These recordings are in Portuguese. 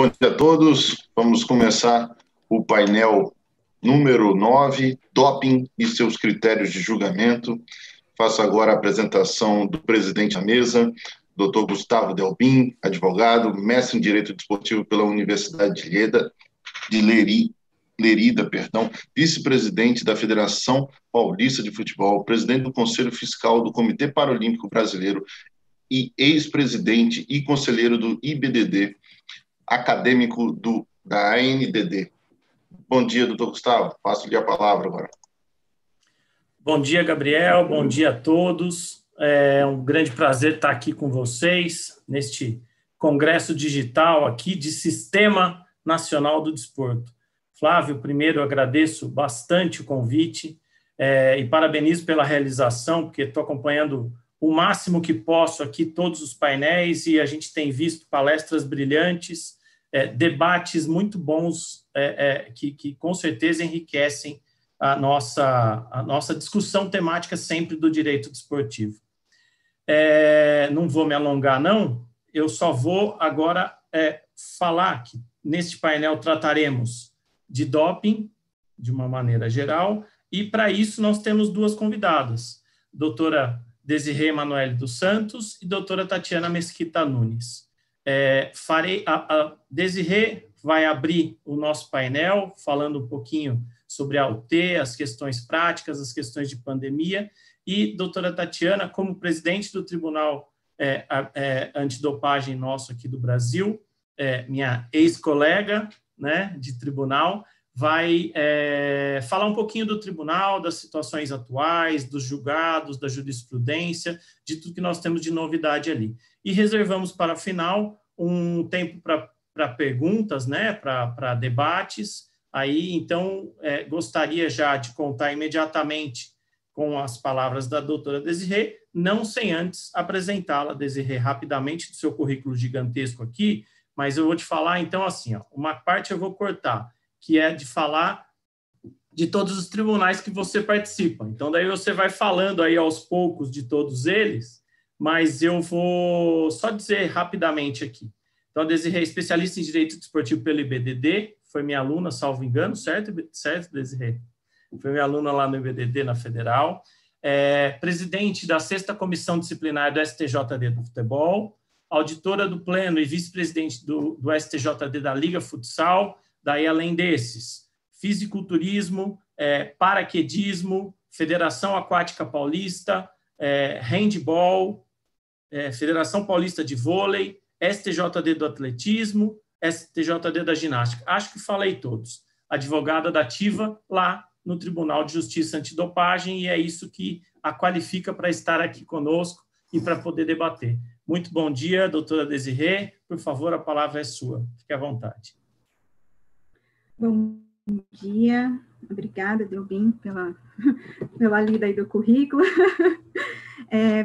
Bom dia a todos. Vamos começar o painel número 9, doping e seus critérios de julgamento. Faço agora a apresentação do presidente da mesa, Dr. Gustavo Delbin, advogado, mestre em Direito Desportivo pela Universidade de Lerida, vice-presidente da Federação Paulista de Futebol, presidente do Conselho Fiscal do Comitê Paralímpico Brasileiro e ex-presidente e conselheiro do IBDD, acadêmico da ANDD. Bom dia, doutor Gustavo. Passo-lhe a palavra agora. Bom dia, Gabriel. Bom dia a todos. É um grande prazer estar aqui com vocês neste congresso digital aqui de Sistema Nacional do Desporto. Flávio, primeiro agradeço bastante o convite e parabenizo pela realização, porque estou acompanhando o máximo que posso aqui todos os painéis e a gente tem visto palestras brilhantes, debates muito bons que com certeza enriquecem a nossa discussão temática sempre do direito desportivo. Não vou me alongar, não. Eu só vou agora falar que neste painel trataremos de doping, de uma maneira geral, e para isso nós temos duas convidadas, doutora Desirê Emanuele dos Santos e doutora Tatiana Mesquita Nunes. A Desirê vai abrir o nosso painel, falando um pouquinho sobre a UT, as questões práticas, as questões de pandemia, e doutora Tatiana, como presidente do Tribunal Antidopagem nosso aqui do Brasil, minha ex-colega, né, de tribunal, vai falar um pouquinho do tribunal, das situações atuais, dos julgados, da jurisprudência, de tudo que nós temos de novidade ali. E reservamos para o final um tempo para perguntas, né, para debates. Aí, então, gostaria já de contar imediatamente com as palavras da doutora Desirê, não sem antes apresentá-la, Desirê, rapidamente, do seu currículo gigantesco aqui, mas eu vou te falar, então, assim, ó, uma parte eu vou cortar, que é de falar de todos os tribunais que você participa. Então, daí você vai falando aí aos poucos de todos eles, mas eu vou só dizer rapidamente aqui. Então, a Desirê é especialista em Direito Desportivo pelo IBDD, foi minha aluna, salvo engano, certo, Desirê? Foi minha aluna lá no IBDD, na Federal. Presidente da 6ª Comissão Disciplinar do STJD do Futebol, auditora do Pleno e vice-presidente do STJD da Liga Futsal. Daí, além desses, fisiculturismo, paraquedismo, Federação Aquática Paulista, handball, Federação Paulista de Vôlei, STJD do Atletismo, STJD da Ginástica. Acho que falei todos. Advogada da ativa lá no Tribunal de Justiça Antidopagem, e é isso que a qualifica para estar aqui conosco e para poder debater. Muito bom dia, doutora Desirê. Por favor, a palavra é sua. Fique à vontade. Bom dia. Obrigada, Delbin, pela lida aí do currículo.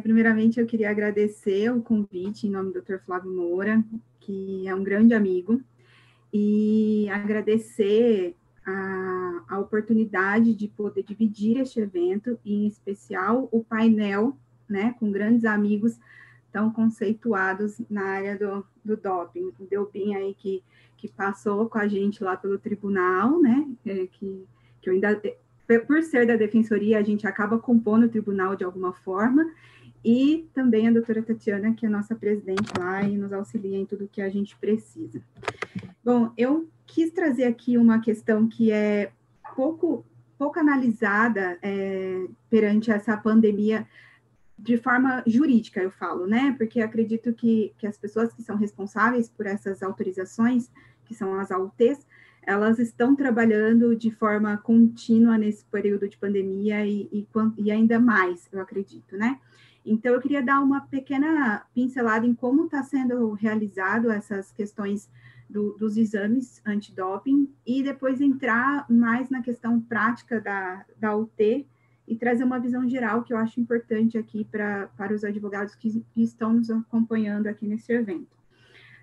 Primeiramente, eu queria agradecer o convite em nome do Dr. Flávio Moura, que é um grande amigo, e agradecer a oportunidade de poder dividir este evento, e em especial o painel, né, com grandes amigos tão conceituados na área do doping. O Delbin aí que passou com a gente lá pelo tribunal, né, que eu ainda, por ser da defensoria, a gente acaba compondo o tribunal de alguma forma, e também a doutora Tatiana, que é a nossa presidente lá e nos auxilia em tudo que a gente precisa. Bom, eu quis trazer aqui uma questão que é pouco analisada perante essa pandemia de forma jurídica, eu falo, né? Porque acredito que as pessoas que são responsáveis por essas autorizações, que são as AUTs, elas estão trabalhando de forma contínua nesse período de pandemia e ainda mais, eu acredito, né? Então, eu queria dar uma pequena pincelada em como está sendo realizado essas questões dos exames antidoping e depois entrar mais na questão prática da UT e trazer uma visão geral que eu acho importante aqui para os advogados que estão nos acompanhando aqui nesse evento.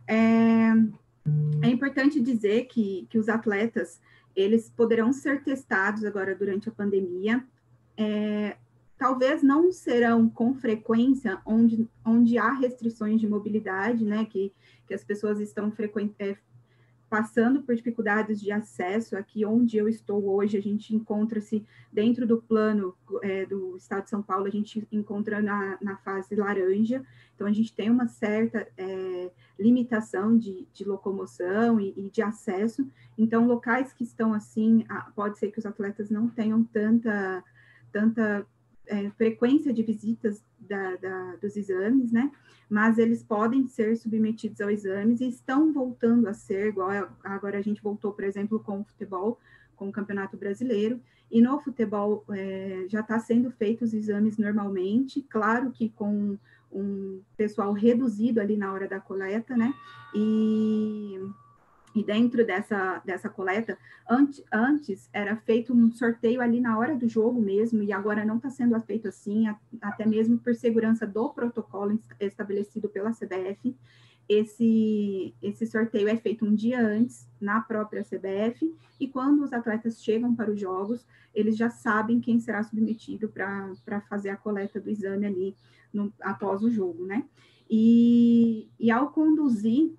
É importante dizer que os atletas, eles poderão ser testados agora durante a pandemia, talvez não serão com frequência onde há restrições de mobilidade, né, que as pessoas estão passando por dificuldades de acesso. Aqui onde eu estou hoje, a gente encontra-se dentro do plano do Estado de São Paulo, a gente encontra na fase laranja, então a gente tem uma certa limitação de locomoção e de acesso. Então, locais que estão assim, pode ser que os atletas não tenham tanta frequência de visitas dos exames, né? Mas eles podem ser submetidos aos exames e estão voltando a ser, igual agora a gente voltou, por exemplo, com o futebol, com o Campeonato Brasileiro, e no futebol já está sendo feitos os exames normalmente, claro que com um pessoal reduzido ali na hora da coleta, né? E dentro dessa coleta, antes era feito um sorteio ali na hora do jogo mesmo, e agora não está sendo feito assim, até mesmo por segurança do protocolo estabelecido pela CBF. Esse sorteio é feito um dia antes, na própria CBF, e quando os atletas chegam para os jogos, eles já sabem quem será submetido para fazer a coleta do exame ali após o jogo, né? E ao conduzir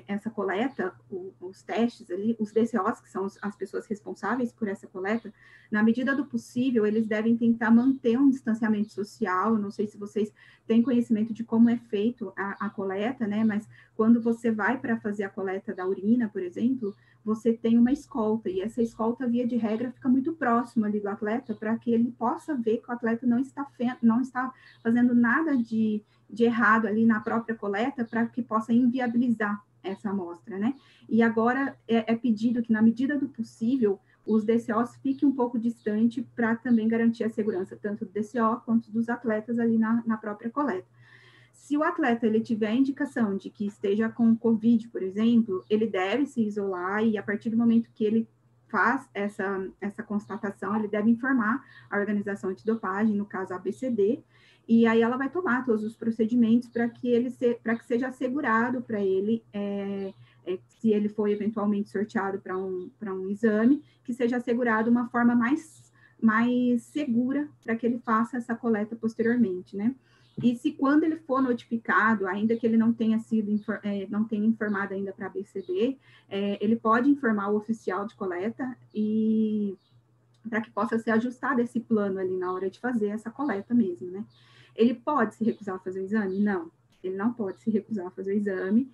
essa coleta, os testes ali, os DCOs, que são as pessoas responsáveis por essa coleta, na medida do possível, eles devem tentar manter um distanciamento social. Não sei se vocês têm conhecimento de como é feito a coleta, né? Mas quando você vai para fazer a coleta da urina, por exemplo, você tem uma escolta, e essa escolta, via de regra, fica muito próximo ali do atleta, para que ele possa ver que o atleta não está fazendo nada de errado ali na própria coleta, para que possa inviabilizar essa amostra, né? E agora é pedido que, na medida do possível, os DCOs fiquem um pouco distante, para também garantir a segurança, tanto do DCO quanto dos atletas ali na própria coleta. Se o atleta ele tiver indicação de que esteja com Covid, por exemplo, ele deve se isolar, e a partir do momento que ele faz essa constatação, ele deve informar a organização antidopagem, no caso a ABCD, e aí ela vai tomar todos os procedimentos para que seja assegurado para ele, se ele for eventualmente sorteado para um exame, que seja assegurado uma forma mais segura para que ele faça essa coleta posteriormente, né? E se quando ele for notificado, ainda que ele não tenha informado ainda para a ABCD, ele pode informar o oficial de coleta, e para que possa ser ajustado esse plano ali na hora de fazer essa coleta mesmo, né? Ele pode se recusar a fazer o exame? Não, ele não pode se recusar a fazer o exame.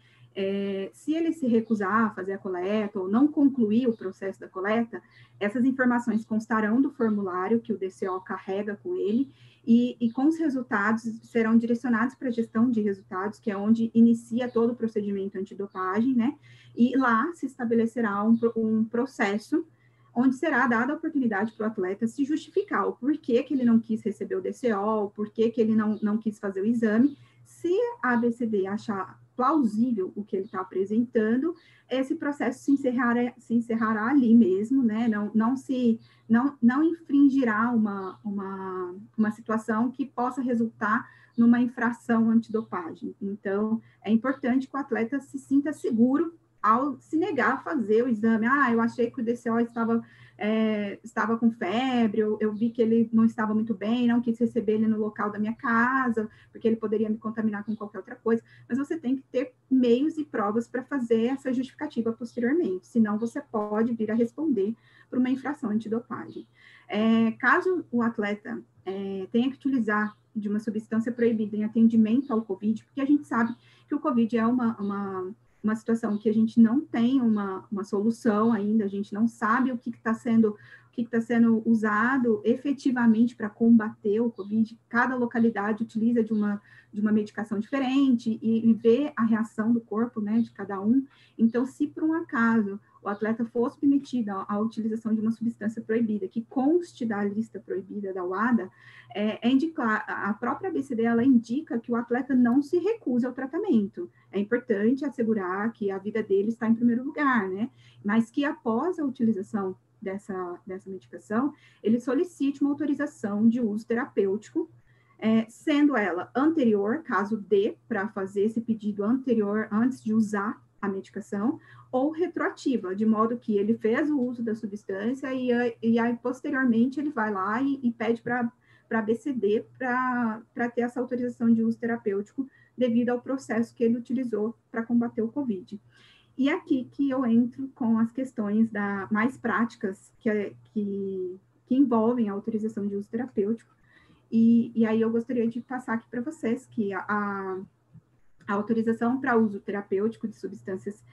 Se ele se recusar a fazer a coleta ou não concluir o processo da coleta, essas informações constarão do formulário que o DCO carrega com ele, e com os resultados serão direcionados para a gestão de resultados, que é onde inicia todo o procedimento antidopagem, né? E lá se estabelecerá um processo onde será dada a oportunidade para o atleta se justificar o porquê que ele não quis receber o DCO, o porquê que ele não quis fazer o exame. Se a ABCD achar plausível o que ele está apresentando, esse processo se encerrará ali mesmo, né? Não infringirá uma situação que possa resultar numa infração antidopagem. Então, é importante que o atleta se sinta seguro ao se negar a fazer o exame. Eu achei que o DCO estava com febre, eu vi que ele não estava muito bem, não quis receber ele no local da minha casa, porque ele poderia me contaminar com qualquer outra coisa. Mas você tem que ter meios e provas para fazer essa justificativa posteriormente, senão você pode vir a responder por uma infração antidopagem. Caso o atleta tenha que utilizar de uma substância proibida em atendimento ao Covid, porque a gente sabe que o Covid é uma situação que a gente não tem uma solução ainda, a gente não sabe o que está sendo usado efetivamente para combater o Covid. Cada localidade utiliza de uma medicação diferente, e vê a reação do corpo, né, de cada um. Então, se por um acaso o atleta for submetido à utilização de uma substância proibida, que conste da lista proibida da UADA, a própria ABCD, ela indica que o atleta não se recuse ao tratamento. É importante assegurar que a vida dele está em primeiro lugar, né? Mas que após a utilização dessa medicação, ele solicite uma autorização de uso terapêutico, sendo ela anterior, caso dê para fazer esse pedido anterior, antes de usar a medicação, ou retroativa, de modo que ele fez o uso da substância e aí posteriormente ele vai lá e pede para a ABCD para ter essa autorização de uso terapêutico devido ao processo que ele utilizou para combater o Covid. E aqui que eu entro com as questões mais práticas que envolvem a autorização de uso terapêutico. E aí eu gostaria de passar aqui para vocês que a autorização para uso terapêutico de substâncias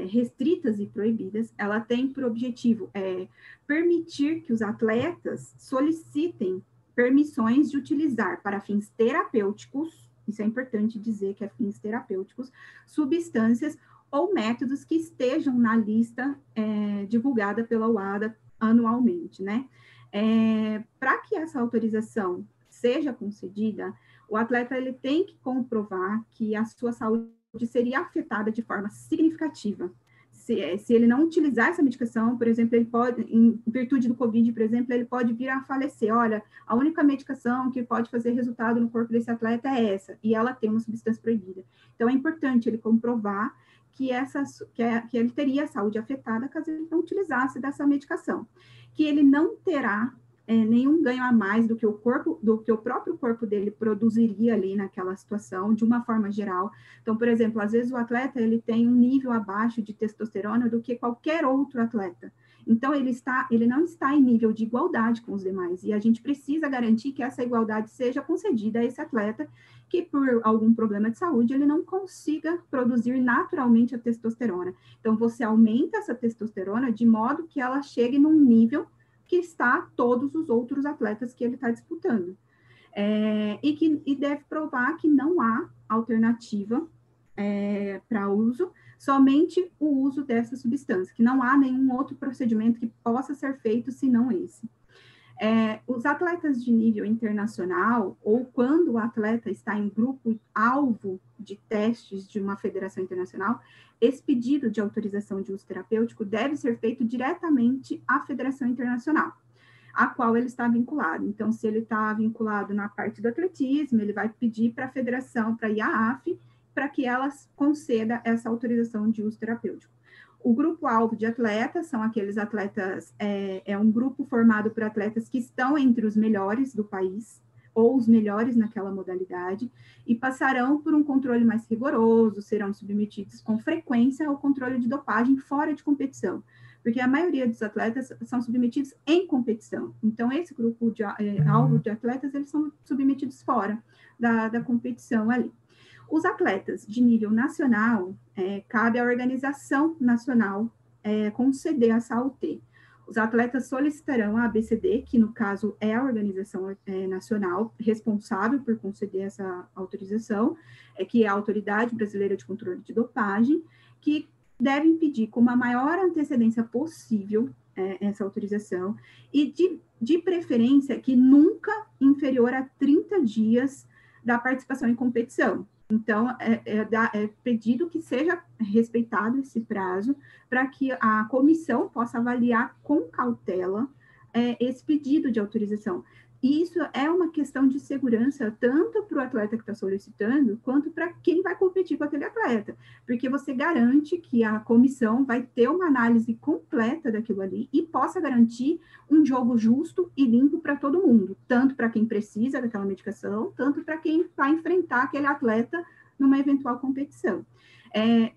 restritas e proibidas, ela tem por objetivo permitir que os atletas solicitem permissões de utilizar para fins terapêuticos, isso é importante dizer que é fins terapêuticos, substâncias ou métodos que estejam na lista divulgada pela UADA anualmente, né? Para que essa autorização seja concedida, o atleta ele tem que comprovar que a sua saúde seria afetada de forma significativa. Se ele não utilizar essa medicação, por exemplo, ele pode, em virtude do Covid, por exemplo, ele pode vir a falecer. Olha, a única medicação que pode fazer resultado no corpo desse atleta é essa, e ela tem uma substância proibida. Então, é importante ele comprovar que ele teria a saúde afetada caso ele não utilizasse dessa medicação. Que ele não terá nenhum ganho a mais do que o próprio corpo dele produziria ali naquela situação, de uma forma geral. Então, por exemplo, às vezes o atleta ele tem um nível abaixo de testosterona do que qualquer outro atleta. Então, ele não está em nível de igualdade com os demais, e a gente precisa garantir que essa igualdade seja concedida a esse atleta que, por algum problema de saúde, ele não consiga produzir naturalmente a testosterona. Então, você aumenta essa testosterona de modo que ela chegue num nível que está todos os outros atletas que ele está disputando. E deve provar que não há alternativa para uso, somente o uso dessa substância, que não há nenhum outro procedimento que possa ser feito senão esse. Os atletas de nível internacional, ou quando o atleta está em grupo alvo de testes de uma federação internacional, esse pedido de autorização de uso terapêutico deve ser feito diretamente à federação internacional, a qual ele está vinculado. Então, se ele está vinculado na parte do atletismo, ele vai pedir para a federação, para a IAAF, para que ela conceda essa autorização de uso terapêutico. O grupo-alvo de atletas são aqueles atletas, é um grupo formado por atletas que estão entre os melhores do país, ou os melhores naquela modalidade, e passarão por um controle mais rigoroso, serão submetidos com frequência ao controle de dopagem fora de competição, porque a maioria dos atletas são submetidos em competição. Então, esse grupo de alvo de atletas, eles são submetidos fora da competição ali. Os atletas de nível nacional, cabe à organização nacional conceder essa AUT. Os atletas solicitarão a ABCD, que no caso é a organização nacional responsável por conceder essa autorização, que é a Autoridade Brasileira de Controle de Dopagem, que devem pedir com a maior antecedência possível essa autorização, e de preferência que nunca inferior a 30 dias da participação em competição. Então, é pedido que seja respeitado esse prazo para que a comissão possa avaliar com cautela esse pedido de autorização. E isso é uma questão de segurança, tanto para o atleta que está solicitando, quanto para quem vai competir com aquele atleta, porque você garante que a comissão vai ter uma análise completa daquilo ali e possa garantir um jogo justo e limpo para todo mundo, tanto para quem precisa daquela medicação, tanto para quem vai enfrentar aquele atleta numa eventual competição.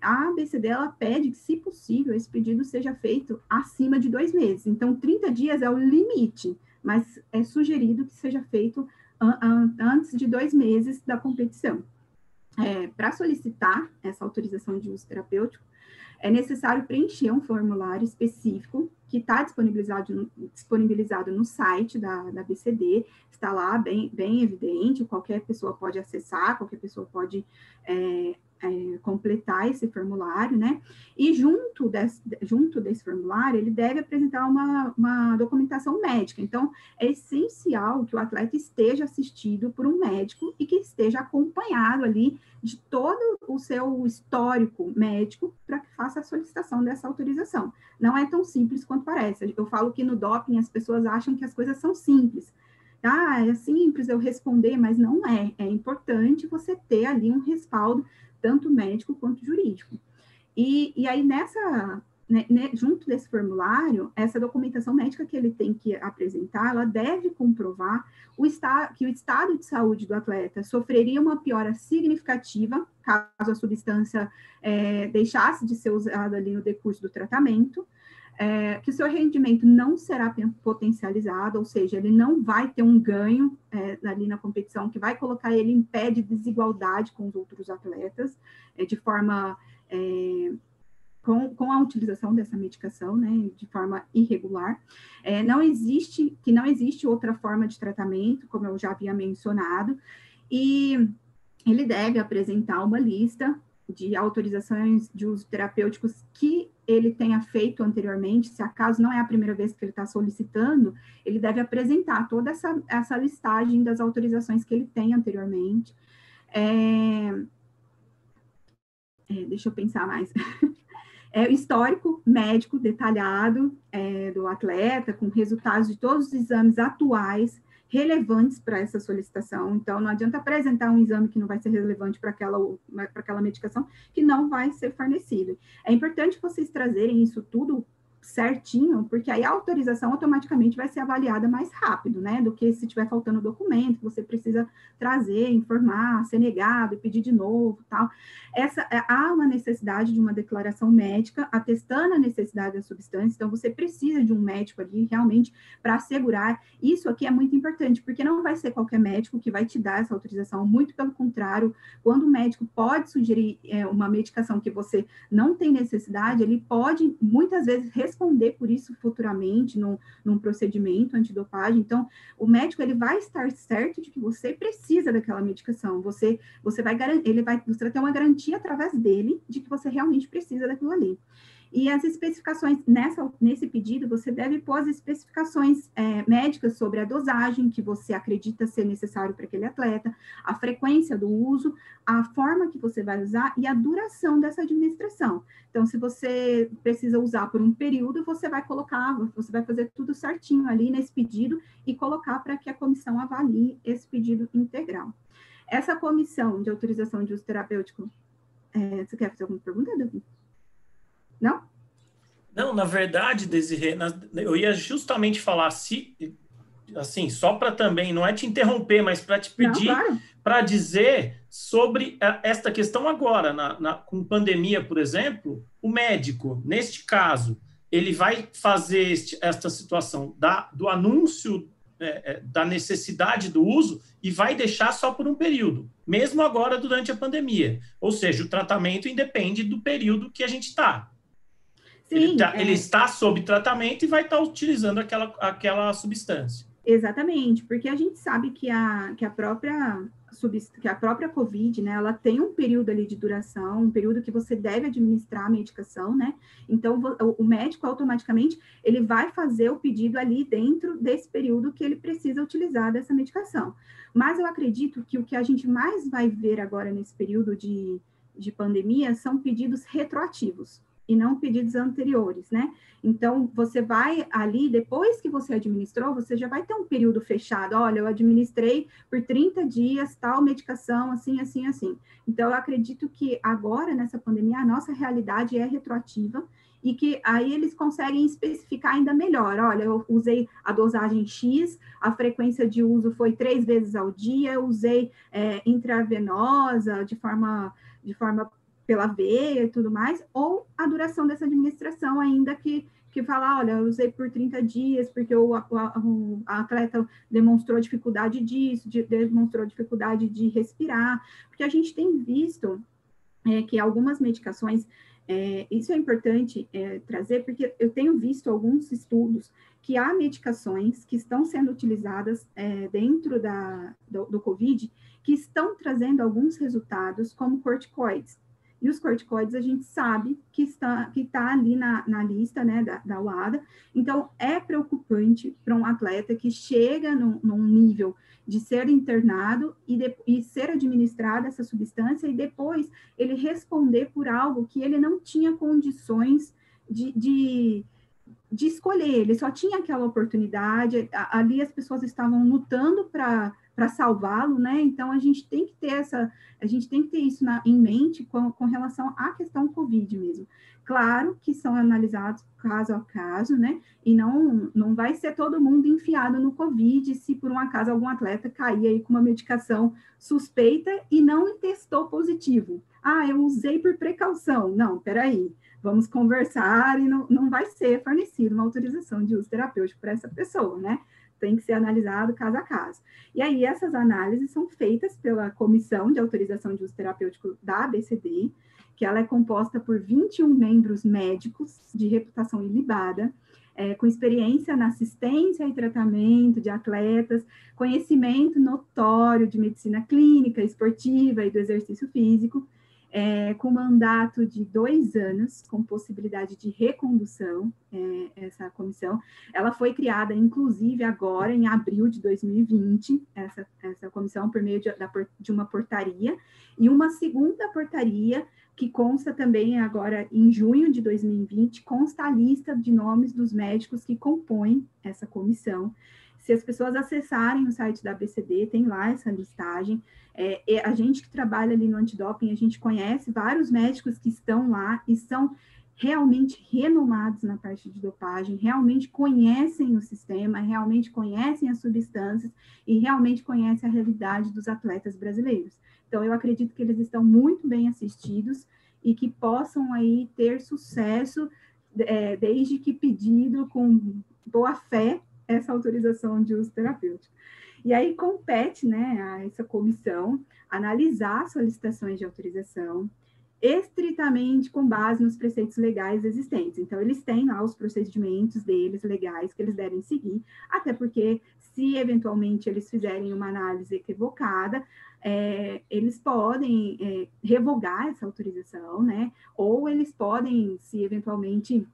A ABCD, ela pede que, se possível, esse pedido seja feito acima de 2 meses. Então, 30 dias é o limite, mas é sugerido que seja feito antes de 2 meses da competição. Para solicitar essa autorização de uso terapêutico, é necessário preencher um formulário específico que está disponibilizado no site da ABCD, está lá bem evidente, qualquer pessoa pode acessar, qualquer pessoa pode completar esse formulário, né? E junto desse formulário, ele deve apresentar uma documentação médica. Então, é essencial que o atleta esteja assistido por um médico e que esteja acompanhado ali de todo o seu histórico médico para que faça a solicitação dessa autorização. Não é tão simples quanto parece. Eu falo que no doping as pessoas acham que as coisas são simples. É simples eu responder, mas não é. É importante você ter ali um respaldo, tanto médico quanto jurídico. E aí, junto desse formulário, essa documentação médica que ele tem que apresentar, ela deve comprovar que o estado de saúde do atleta sofreria uma piora significativa caso a substância deixasse de ser usada ali no decurso do tratamento, que o seu rendimento não será potencializado, ou seja, ele não vai ter um ganho ali na competição, que vai colocar ele em pé de desigualdade com os outros atletas, de forma... com a utilização dessa medicação, né, de forma irregular. Não existe outra forma de tratamento, como eu já havia mencionado, e ele deve apresentar uma lista de autorizações de uso terapêuticos que ele tenha feito anteriormente. Se acaso não é a primeira vez que ele está solicitando, ele deve apresentar toda essa listagem das autorizações que ele tem anteriormente. Deixa eu pensar mais. Histórico médico detalhado do atleta, com resultados de todos os exames atuais relevantes para essa solicitação. Então, não adianta apresentar um exame que não vai ser relevante para aquela medicação, que não vai ser fornecido. É importante vocês trazerem isso tudo certinho, porque aí a autorização automaticamente vai ser avaliada mais rápido, né, do que se tiver faltando documento, você precisa trazer, informar, ser negado e pedir de novo, tal. Há uma necessidade de uma declaração médica atestando a necessidade da substância, então você precisa de um médico ali realmente para assegurar. Isso aqui é muito importante, porque não vai ser qualquer médico que vai te dar essa autorização, muito pelo contrário, quando o médico pode sugerir uma medicação que você não tem necessidade, ele pode, muitas vezes, responder por isso futuramente num procedimento antidopagem. Então, o médico ele vai estar certo de que você precisa daquela medicação. Você vai ter uma garantia através dele de que você realmente precisa daquilo ali. E as especificações, nesse pedido, você deve pôr as especificações médicas sobre a dosagem que você acredita ser necessário para aquele atleta, a frequência do uso, a forma que você vai usar e a duração dessa administração. Então, se você precisa usar por um período, você vai fazer tudo certinho ali nesse pedido e colocar para que a comissão avalie esse pedido integral. Essa comissão de autorização de uso terapêutico, você quer fazer alguma pergunta, Davi? Não? Não, na verdade, Desirê, eu ia justamente falar, assim, só para também, não é te interromper, mas para te pedir, claro, para dizer sobre esta questão agora, com pandemia, por exemplo, o médico, neste caso, ele vai fazer esta situação do anúncio da necessidade do uso e vai deixar só por um período, mesmo agora durante a pandemia. Ou seja, o tratamento independe do período que a gente está. Sim, ele está sob tratamento e vai estar utilizando aquela substância. Exatamente, porque a gente sabe que a própria COVID, né, ela tem um período ali de duração, um período que você deve administrar a medicação, né? Então, o médico automaticamente, ele vai fazer o pedido ali dentro desse período que ele precisa utilizar dessa medicação. Mas eu acredito que o que a gente mais vai ver agora nesse período de pandemia são pedidos retroativos e não pedidos anteriores, né? Então, você vai ali, depois que você administrou, você já vai ter um período fechado. Olha, eu administrei por 30 dias tal medicação, assim, assim, assim. Então, eu acredito que agora, nessa pandemia, a nossa realidade é retroativa e que aí eles conseguem especificar ainda melhor. Olha, eu usei a dosagem X, a frequência de uso foi 3 vezes ao dia, eu usei intravenosa, de forma pela veia e tudo mais, ou a duração dessa administração ainda que fala, olha, eu usei por 30 dias, porque o atleta demonstrou dificuldade disso, demonstrou dificuldade de respirar, porque a gente tem visto que algumas medicações, isso é importante trazer, porque eu tenho visto alguns estudos que há medicações que estão sendo utilizadas dentro do COVID, que estão trazendo alguns resultados como corticoides. E os corticoides a gente sabe que está ali na lista, né, da UADA. Então, é preocupante para um atleta que chega num nível de ser internado e ser administrada essa substância e depois ele responder por algo que ele não tinha condições de escolher, ele só tinha aquela oportunidade, ali as pessoas estavam lutando para salvá-lo, né? Então a gente tem que ter isso em mente com relação à questão COVID mesmo. Claro que são analisados caso a caso, né? E não vai ser todo mundo enfiado no COVID se por um acaso algum atleta cair aí com uma medicação suspeita e não testou positivo. eu usei por precaução. Não, peraí, vamos conversar e não vai ser fornecida uma autorização de uso terapêutico para essa pessoa, né? Tem que ser analisado caso a caso. E aí, essas análises são feitas pela Comissão de Autorização de Uso Terapêutico da ABCD, que ela é composta por 21 membros médicos de reputação ilibada, com experiência na assistência e tratamento de atletas, conhecimento notório de medicina clínica, esportiva e do exercício físico, com mandato de 2 anos, com possibilidade de recondução, essa comissão. Ela foi criada, inclusive, agora, em abril de 2020, essa comissão, por meio de uma portaria, e uma segunda portaria, que consta também agora, em junho de 2020, consta a lista de nomes dos médicos que compõem essa comissão. Se as pessoas acessarem o site da ABCD, tem lá essa listagem. A gente que trabalha ali no antidoping, a gente conhece vários médicos que estão lá e são realmente renomados na parte de dopagem, realmente conhecem o sistema, realmente conhecem as substâncias e realmente conhecem a realidade dos atletas brasileiros. Então, eu acredito que eles estão muito bem assistidos e que possam aí ter sucesso, desde que pedido com boa fé essa autorização de uso terapêutico. E aí compete, né, a essa comissão analisar solicitações de autorização estritamente com base nos preceitos legais existentes. Então, eles têm lá os procedimentos deles legais que eles devem seguir, até porque, se eventualmente eles fizerem uma análise equivocada, eles podem revogar essa autorização, né? Ou eles podem, se eventualmente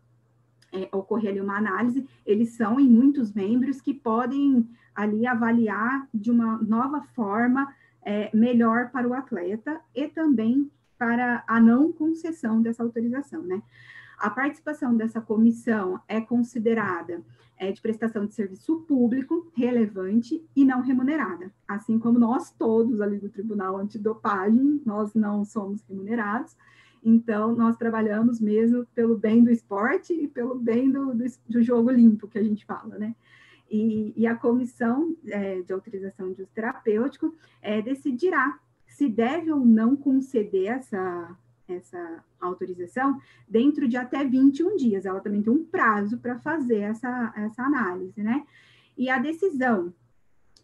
ocorrer ali uma análise, eles são em muitos membros que podem ali avaliar de uma nova forma melhor para o atleta e também para a não concessão dessa autorização, né? A participação dessa comissão é considerada de prestação de serviço público, relevante e não remunerada, assim como nós todos ali do Tribunal Antidopagem, nós não somos remunerados, então nós trabalhamos mesmo pelo bem do esporte e pelo bem do jogo limpo, que a gente fala, né? E a comissão de autorização de uso terapêutico decidirá se deve ou não conceder essa autorização dentro de até 21 dias. Ela também tem um prazo para fazer essa análise, né? E a decisão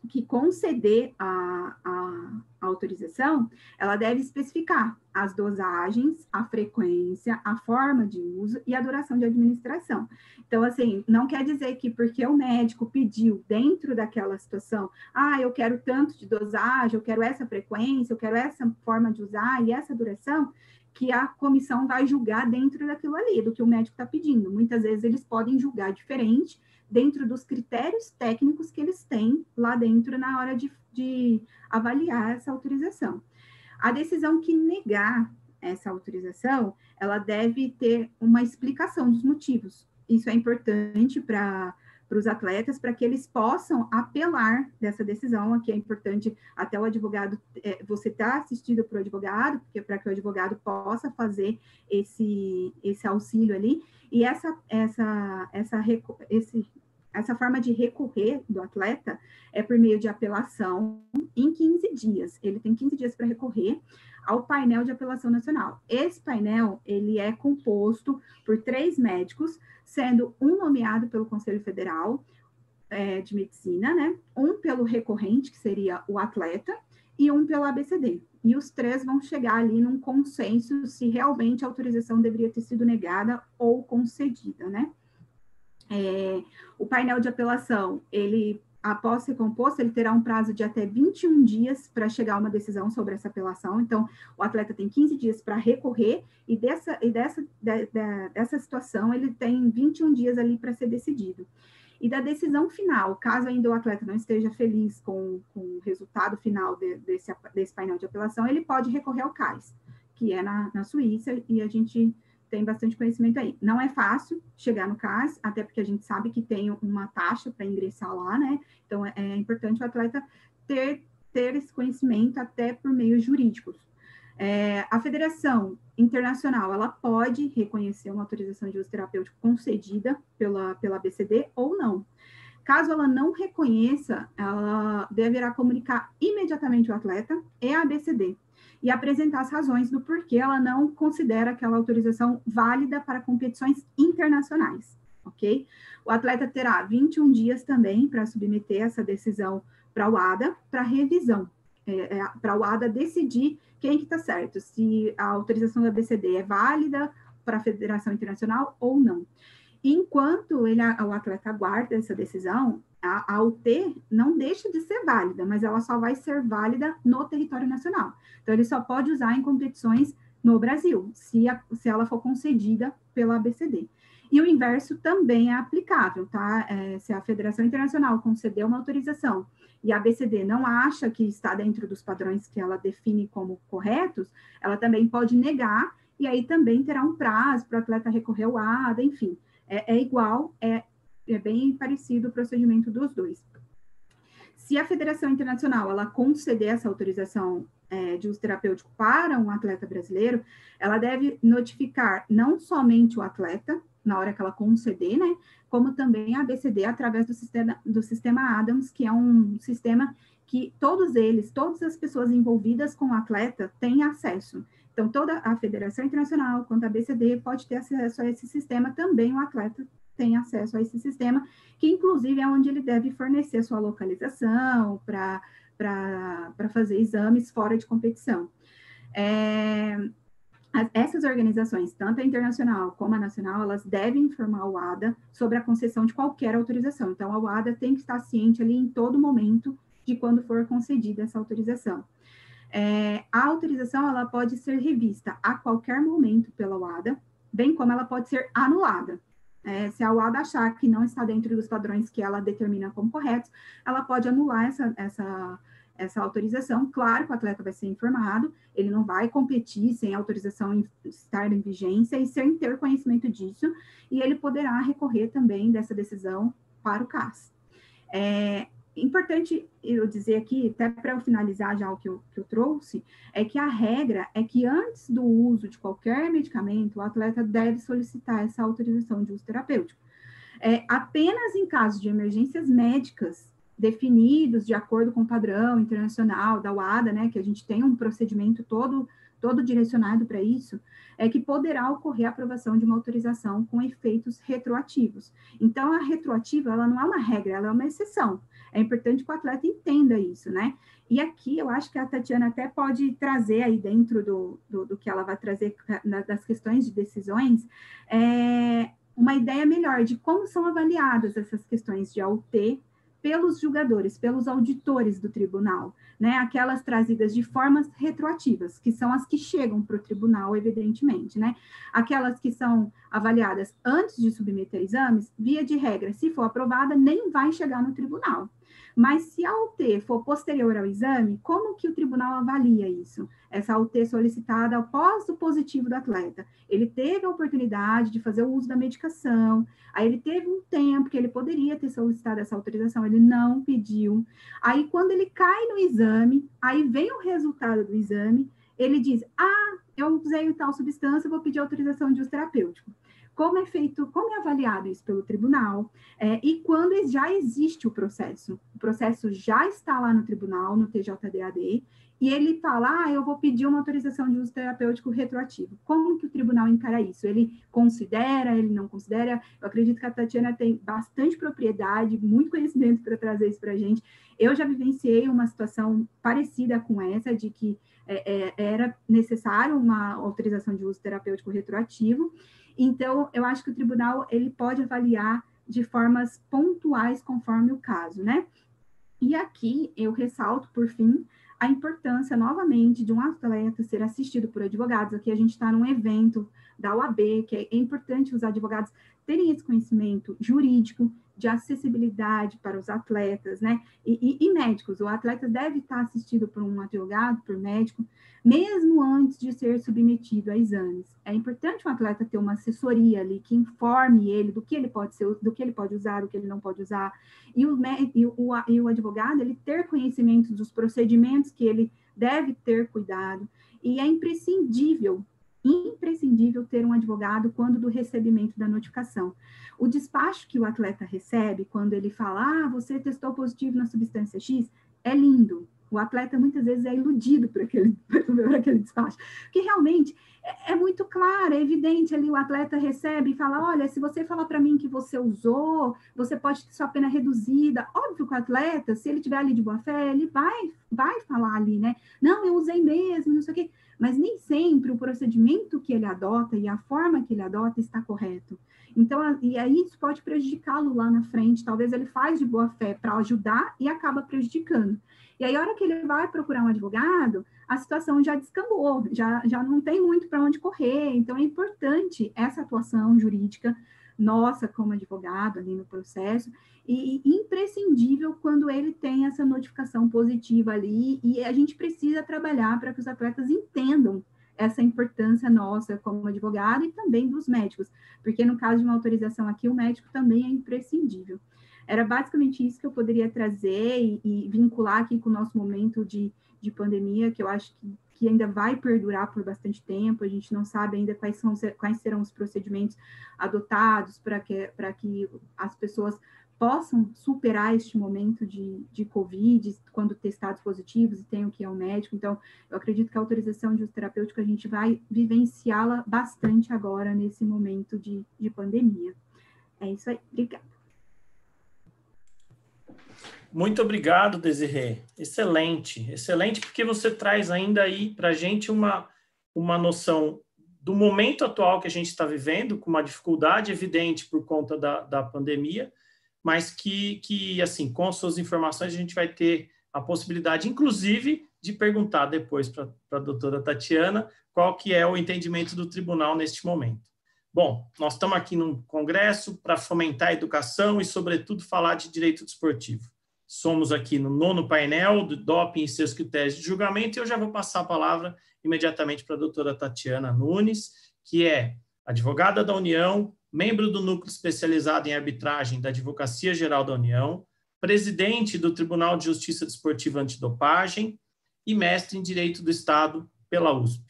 que conceder a autorização, ela deve especificar as dosagens, a frequência, a forma de uso e a duração de administração. Então, assim, não quer dizer que porque o médico pediu dentro daquela situação, eu quero tanto de dosagem, eu quero essa frequência, eu quero essa forma de usar e essa duração, que a comissão vai julgar dentro daquilo ali, do que o médico está pedindo. Muitas vezes eles podem julgar diferente dentro dos critérios técnicos que eles têm lá dentro na hora de avaliar essa autorização. A decisão que negar essa autorização, ela deve ter uma explicação dos motivos. Isso é importante para os atletas, para que eles possam apelar dessa decisão. Aqui é importante até o advogado, você está assistido por advogado, porque para que o advogado possa fazer esse auxílio ali, e essa forma de recorrer do atleta é por meio de apelação em 15 dias. Ele tem 15 dias para recorrer ao painel de apelação nacional. Esse painel, ele é composto por 3 médicos, sendo um nomeado pelo Conselho Federal de Medicina, né? Um pelo recorrente, que seria o atleta, e um pelo ABCD. E os 3 vão chegar ali num consenso se realmente a autorização deveria ter sido negada ou concedida, né? O painel de apelação, ele, após ser composto, ele terá um prazo de até 21 dias para chegar a uma decisão sobre essa apelação. Então, o atleta tem 15 dias para recorrer e dessa situação, ele tem 21 dias ali para ser decidido. E da decisão final, caso ainda o atleta não esteja feliz com o resultado final desse painel de apelação, ele pode recorrer ao CAIS, que é na Suíça, e a gente tem bastante conhecimento aí. Não é fácil chegar no CAS, até porque a gente sabe que tem uma taxa para ingressar lá, né? Então, é importante o atleta ter esse conhecimento até por meios jurídicos. A Federação Internacional, ela pode reconhecer uma autorização de uso terapêutico concedida pela ABCD ou não. Caso ela não reconheça, ela deverá comunicar imediatamente o atleta e a ABCD. e apresentar as razões do porquê ela não considera aquela autorização válida para competições internacionais, ok? O atleta terá 21 dias também para submeter essa decisão para o ADA, para revisão, para o ADA decidir quem que está certo, se a autorização da BCD é válida para a Federação Internacional ou não. Enquanto o atleta aguarda essa decisão, a UT não deixa de ser válida, mas ela só vai ser válida no território nacional. Então, ele só pode usar em competições no Brasil, se ela for concedida pela ABCD. E o inverso também é aplicável, tá? Se a Federação Internacional conceder uma autorização e a ABCD não acha que está dentro dos padrões que ela define como corretos, ela também pode negar, e aí também terá um prazo para o atleta recorrer ao ADA, enfim. Igual, é bem parecido o procedimento dos dois. Se a Federação Internacional ela conceder essa autorização de uso terapêutico para um atleta brasileiro, ela deve notificar não somente o atleta, na hora que ela conceder, né, como também a ABCD através do sistema ADAMS, que é um sistema que todas as pessoas envolvidas com o atleta têm acesso. Então, toda a Federação Internacional, quanto a ABCD, pode ter acesso a esse sistema, também o atleta tem acesso a esse sistema, que inclusive é onde ele deve fornecer sua localização para fazer exames fora de competição. Essas organizações, tanto a internacional como a nacional, elas devem informar o ADA sobre a concessão de qualquer autorização. Então, o ADA tem que estar ciente ali em todo momento de quando for concedida essa autorização. A autorização, ela pode ser revista a qualquer momento pela UADA, bem como ela pode ser anulada. Se a UADA achar que não está dentro dos padrões que ela determina como corretos, ela pode anular essa autorização. Claro que o atleta vai ser informado, ele não vai competir sem a autorização estar em vigência e sem ter conhecimento disso, e ele poderá recorrer também dessa decisão para o CAS. Importante eu dizer aqui, até para eu finalizar já o que eu trouxe, é que a regra é que antes do uso de qualquer medicamento, o atleta deve solicitar essa autorização de uso terapêutico. Apenas em casos de emergências médicas definidos de acordo com o padrão internacional da UADA, né, que a gente tem um procedimento todo direcionado para isso, é que poderá ocorrer a aprovação de uma autorização com efeitos retroativos. Então, a retroativa, ela não é uma regra, ela é uma exceção. É importante que o atleta entenda isso, né? E aqui, eu acho que a Tatiana até pode trazer aí dentro do que ela vai trazer das questões de decisões, uma ideia melhor de como são avaliadas essas questões de AUT pelos julgadores, pelos auditores do tribunal, né? Aquelas trazidas de formas retroativas, que são as que chegam para o tribunal, evidentemente, né? Aquelas que são avaliadas antes de submeter exames, via de regra, se for aprovada, nem vai chegar no tribunal. Mas se a AUT for posterior ao exame, como que o tribunal avalia isso? Essa AUT solicitada após o positivo do atleta. Ele teve a oportunidade de fazer o uso da medicação, aí ele teve um tempo que ele poderia ter solicitado essa autorização, ele não pediu. Aí, quando ele cai no exame, aí vem o resultado do exame, ele diz, eu usei tal substância, vou pedir autorização de uso terapêutico. Como é avaliado isso pelo tribunal, e quando já existe o processo já está lá no tribunal, no TJDAD, e ele fala, eu vou pedir uma autorização de uso terapêutico retroativo. Como que o tribunal encara isso? Ele considera, ele não considera? Eu acredito que a Tatiana tem bastante propriedade, muito conhecimento para trazer isso para a gente. Eu já vivenciei uma situação parecida com essa, de que era necessário uma autorização de uso terapêutico retroativo. Então, eu acho que o tribunal, ele pode avaliar de formas pontuais conforme o caso, né? E aqui eu ressalto, por fim, a importância, novamente, de um atleta ser assistido por advogados. Aqui a gente está num evento da OAB, que é importante os advogados terem esse conhecimento jurídico, de acessibilidade para os atletas, né? E médicos. O atleta deve estar assistido por um advogado, por médico, mesmo antes de ser submetido a exames. É importante um atleta ter uma assessoria ali que informe ele do que ele pode ser, do que ele pode usar, do que ele não pode usar, e o advogado ele ter conhecimento dos procedimentos que ele deve ter cuidado, e é imprescindível ter um advogado quando do recebimento da notificação. O despacho que o atleta recebe, quando ele fala, você testou positivo na substância X, é lindo, O atleta muitas vezes é iludido por aquele despacho, porque realmente é muito claro, é evidente ali, o atleta recebe e fala, olha, se você falar para mim que você usou, você pode ter sua pena reduzida. Óbvio que o atleta, se ele estiver ali de boa fé, ele vai falar ali, né? Não, eu usei mesmo, não sei o quê. Mas nem sempre o procedimento que ele adota e a forma que ele adota está correto. Então, e aí isso pode prejudicá-lo lá na frente. Talvez ele faz de boa fé para ajudar e acaba prejudicando. E aí, a hora que ele vai procurar um advogado, a situação já descambou, já não tem muito para onde correr. Então, é importante essa atuação jurídica nossa como advogado ali no processo, e imprescindível quando ele tem essa notificação positiva ali, e a gente precisa trabalhar para que os atletas entendam essa importância nossa como advogado e também dos médicos, porque no caso de uma autorização aqui, o médico também é imprescindível. Era basicamente isso que eu poderia trazer e vincular aqui com o nosso momento de pandemia, que eu acho que ainda vai perdurar por bastante tempo. A gente não sabe ainda quais serão os procedimentos adotados para que as pessoas possam superar este momento de Covid, quando testados positivos e tenham que ir ao médico. Então, eu acredito que a autorização de uso terapêutico a gente vai vivenciá-la bastante agora, nesse momento de pandemia. É isso aí. Obrigada. Muito obrigado, Desirê. Excelente, excelente, porque você traz ainda aí para a gente uma noção do momento atual que a gente está vivendo, com uma dificuldade evidente por conta da pandemia, mas que, assim, com as suas informações, a gente vai ter a possibilidade, inclusive, de perguntar depois para a doutora Tatiana qual que é o entendimento do tribunal neste momento. Bom, nós estamos aqui num congresso para fomentar a educação e, sobretudo, falar de direito desportivo. Somos aqui no 9º painel do doping e seus critérios de julgamento, e eu já vou passar a palavra imediatamente para a doutora Tatiana Nunes, que é advogada da União, membro do Núcleo Especializado em Arbitragem da Advocacia Geral da União, presidente do Tribunal de Justiça Desportiva Antidopagem e mestre em Direito do Estado pela USP.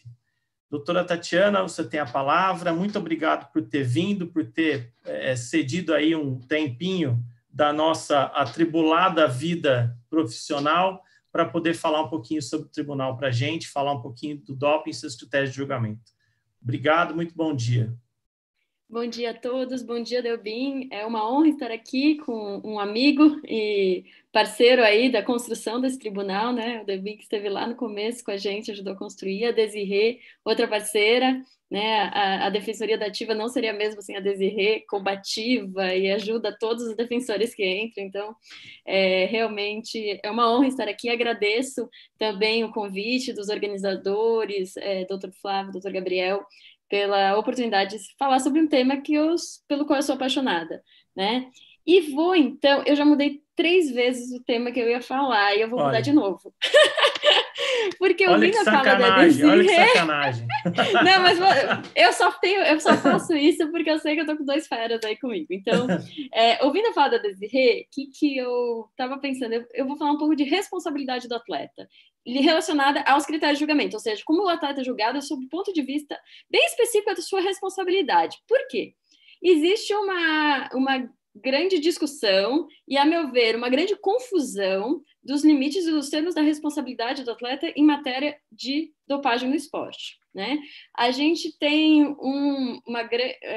Doutora Tatiana, você tem a palavra. Muito obrigado por ter vindo, por ter cedido aí um tempinho da nossa atribulada vida profissional para poder falar um pouquinho sobre o tribunal para a gente, falar um pouquinho do doping e seus critérios de julgamento. Obrigado, muito bom dia. Bom dia a todos, bom dia, Delbin. É uma honra estar aqui com um amigo e parceiro aí da construção desse tribunal, né? O Delbin que esteve lá no começo com a gente, ajudou a construir, a Desirê, outra parceira, né? A Defensoria da Ativa não seria mesmo sem a Desirê, combativa e ajuda todos os defensores que entram. Então, realmente é uma honra estar aqui. Agradeço também o convite dos organizadores, Dr. Flávio, Dr. Gabriel, pela oportunidade de falar sobre um tema pelo qual eu sou apaixonada, né? E vou, então, eu já mudei 3 vezes o tema que eu ia falar, e eu vou mudar de novo. Porque eu vim na fala da Desirê. Olha que sacanagem. Não, mas eu só faço isso porque eu sei que eu tô com 2 feras aí comigo. Então, ouvindo a fala da Desirê, que eu estava pensando, eu vou falar um pouco de responsabilidade do atleta, relacionada aos critérios de julgamento, ou seja, como o atleta é julgado sob o ponto de vista bem específico da sua responsabilidade. Por quê? Existe uma grande discussão e, a meu ver, uma grande confusão dos limites e dos termos da responsabilidade do atleta em matéria de dopagem no esporte, né? A gente tem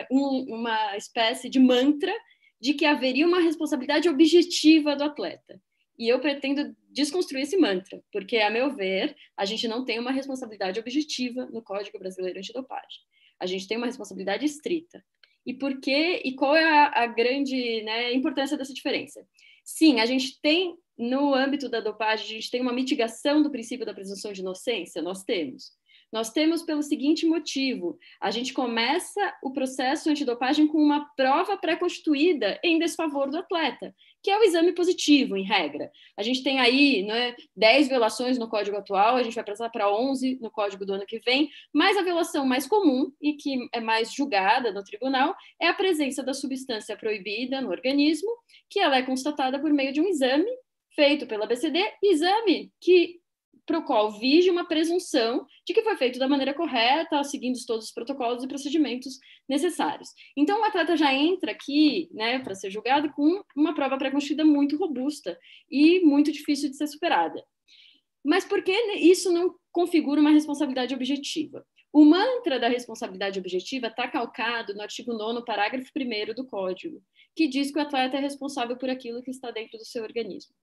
uma espécie de mantra de que haveria uma responsabilidade objetiva do atleta. E eu pretendo desconstruir esse mantra, porque, a meu ver, a gente não tem uma responsabilidade objetiva no Código Brasileiro Antidopagem. A gente tem uma responsabilidade estrita. E por quê? E qual é a grande, né, importância dessa diferença? Sim, a gente tem, no âmbito da dopagem, a gente tem uma mitigação do princípio da presunção de inocência? Nós temos. Nós temos pelo seguinte motivo: a gente começa o processo antidopagem com uma prova pré-constituída em desfavor do atleta, que é o exame positivo, em regra. A gente tem aí, né, 10 violações no código atual, a gente vai passar para 11 no código do ano que vem, mas a violação mais comum e que é mais julgada no tribunal é a presença da substância proibida no organismo, que ela é constatada por meio de um exame feito pela ABCD, exame para o qual vige uma presunção de que foi feito da maneira correta, seguindo todos os protocolos e procedimentos necessários. Então, o atleta já entra aqui, né, para ser julgado com uma prova pré-constituída muito robusta e muito difícil de ser superada. Mas por que isso não configura uma responsabilidade objetiva? O mantra da responsabilidade objetiva está calcado no artigo 9º, parágrafo 1º do Código, que diz que o atleta é responsável por aquilo que está dentro do seu organismo.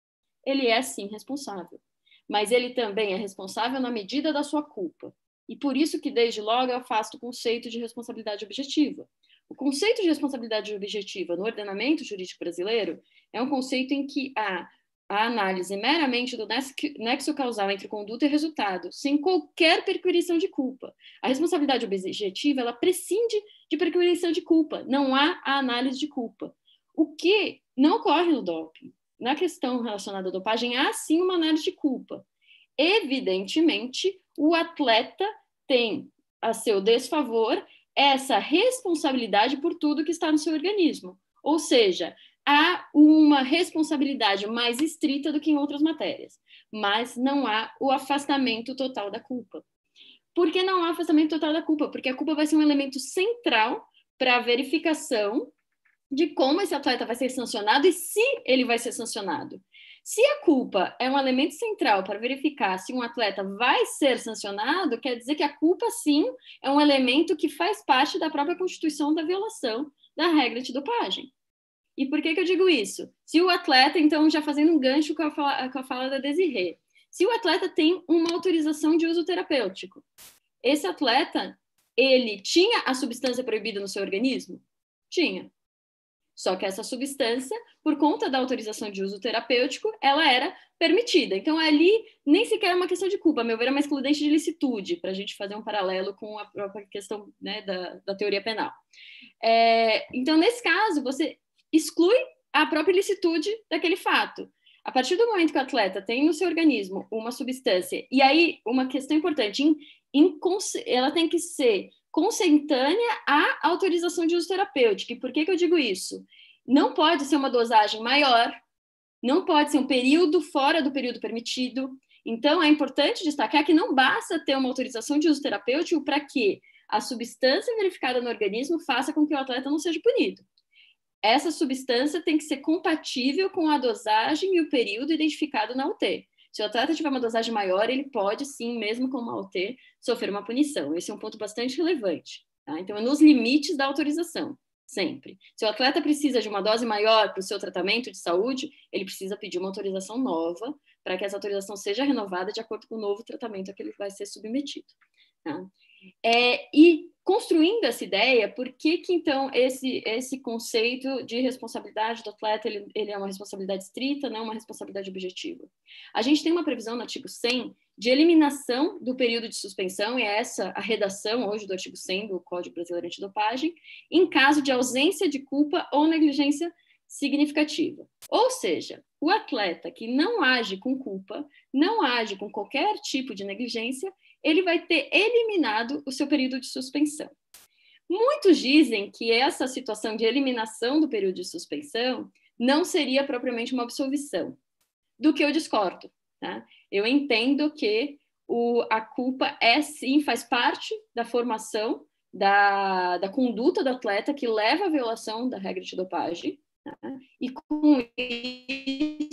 Ele é, sim, responsável, mas ele também é responsável na medida da sua culpa. E por isso que, desde logo, eu afasto o conceito de responsabilidade objetiva. O conceito de responsabilidade objetiva no ordenamento jurídico brasileiro é um conceito em que há a análise meramente do nexo causal entre conduta e resultado, sem qualquer perquirição de culpa. A responsabilidade objetiva, ela prescinde de perquirição de culpa, não há a análise de culpa. O que não ocorre no doping. Na questão relacionada à dopagem, há sim uma análise de culpa. Evidentemente, o atleta tem a seu desfavor essa responsabilidade por tudo que está no seu organismo. Ou seja, há uma responsabilidade mais estrita do que em outras matérias, mas não há o afastamento total da culpa. Por que não há afastamento total da culpa? Porque a culpa vai ser um elemento central para a verificação de como esse atleta vai ser sancionado e se ele vai ser sancionado. Se a culpa é um elemento central para verificar se um atleta vai ser sancionado, quer dizer que a culpa, sim, é um elemento que faz parte da própria constituição da violação da regra de dopagem. E por que eu digo isso? Se o atleta, então, já fazendo um gancho com a fala da Desirê, se o atleta tem uma autorização de uso terapêutico, esse atleta, ele tinha a substância proibida no seu organismo? Tinha. Só que essa substância, por conta da autorização de uso terapêutico, ela era permitida. Então, ali nem sequer é uma questão de culpa, a meu ver, é uma excludente de licitude, para a gente fazer um paralelo com a própria questão, né, da teoria penal. Então, nesse caso, você exclui a própria ilicitude daquele fato. A partir do momento que o atleta tem no seu organismo uma substância, e aí uma questão importante, ela tem que ser consentânea à autorização de uso terapêutico. E por que eu digo isso? Não pode ser uma dosagem maior, não pode ser um período fora do período permitido. Então, é importante destacar que não basta ter uma autorização de uso terapêutico para que a substância verificada no organismo faça com que o atleta não seja punido. Essa substância tem que ser compatível com a dosagem e o período identificado na UT. Se o atleta tiver uma dosagem maior, ele pode, sim, mesmo com uma UT, sofrer uma punição. Esse é um ponto bastante relevante. Tá? Então, é nos limites da autorização, sempre. Se o atleta precisa de uma dose maior para o seu tratamento de saúde, ele precisa pedir uma autorização nova para que essa autorização seja renovada de acordo com o novo tratamento a que ele vai ser submetido. Tá? E construindo essa ideia, por que então esse conceito de responsabilidade do atleta ele é uma responsabilidade estrita, não uma responsabilidade objetiva? A gente tem uma previsão no artigo 100 de eliminação do período de suspensão, e é essa a redação hoje do artigo 100 do Código Brasileiro Antidopagem, em caso de ausência de culpa ou negligência significativa. Ou seja, o atleta que não age com culpa, não age com qualquer tipo de negligência, ele vai ter eliminado o seu período de suspensão. Muitos dizem que essa situação de eliminação do período de suspensão não seria propriamente uma absolvição, do que eu discordo. Tá? Eu entendo que a culpa sim, faz parte da formação da conduta do atleta que leva à violação da regra de dopagem, tá? E com isso,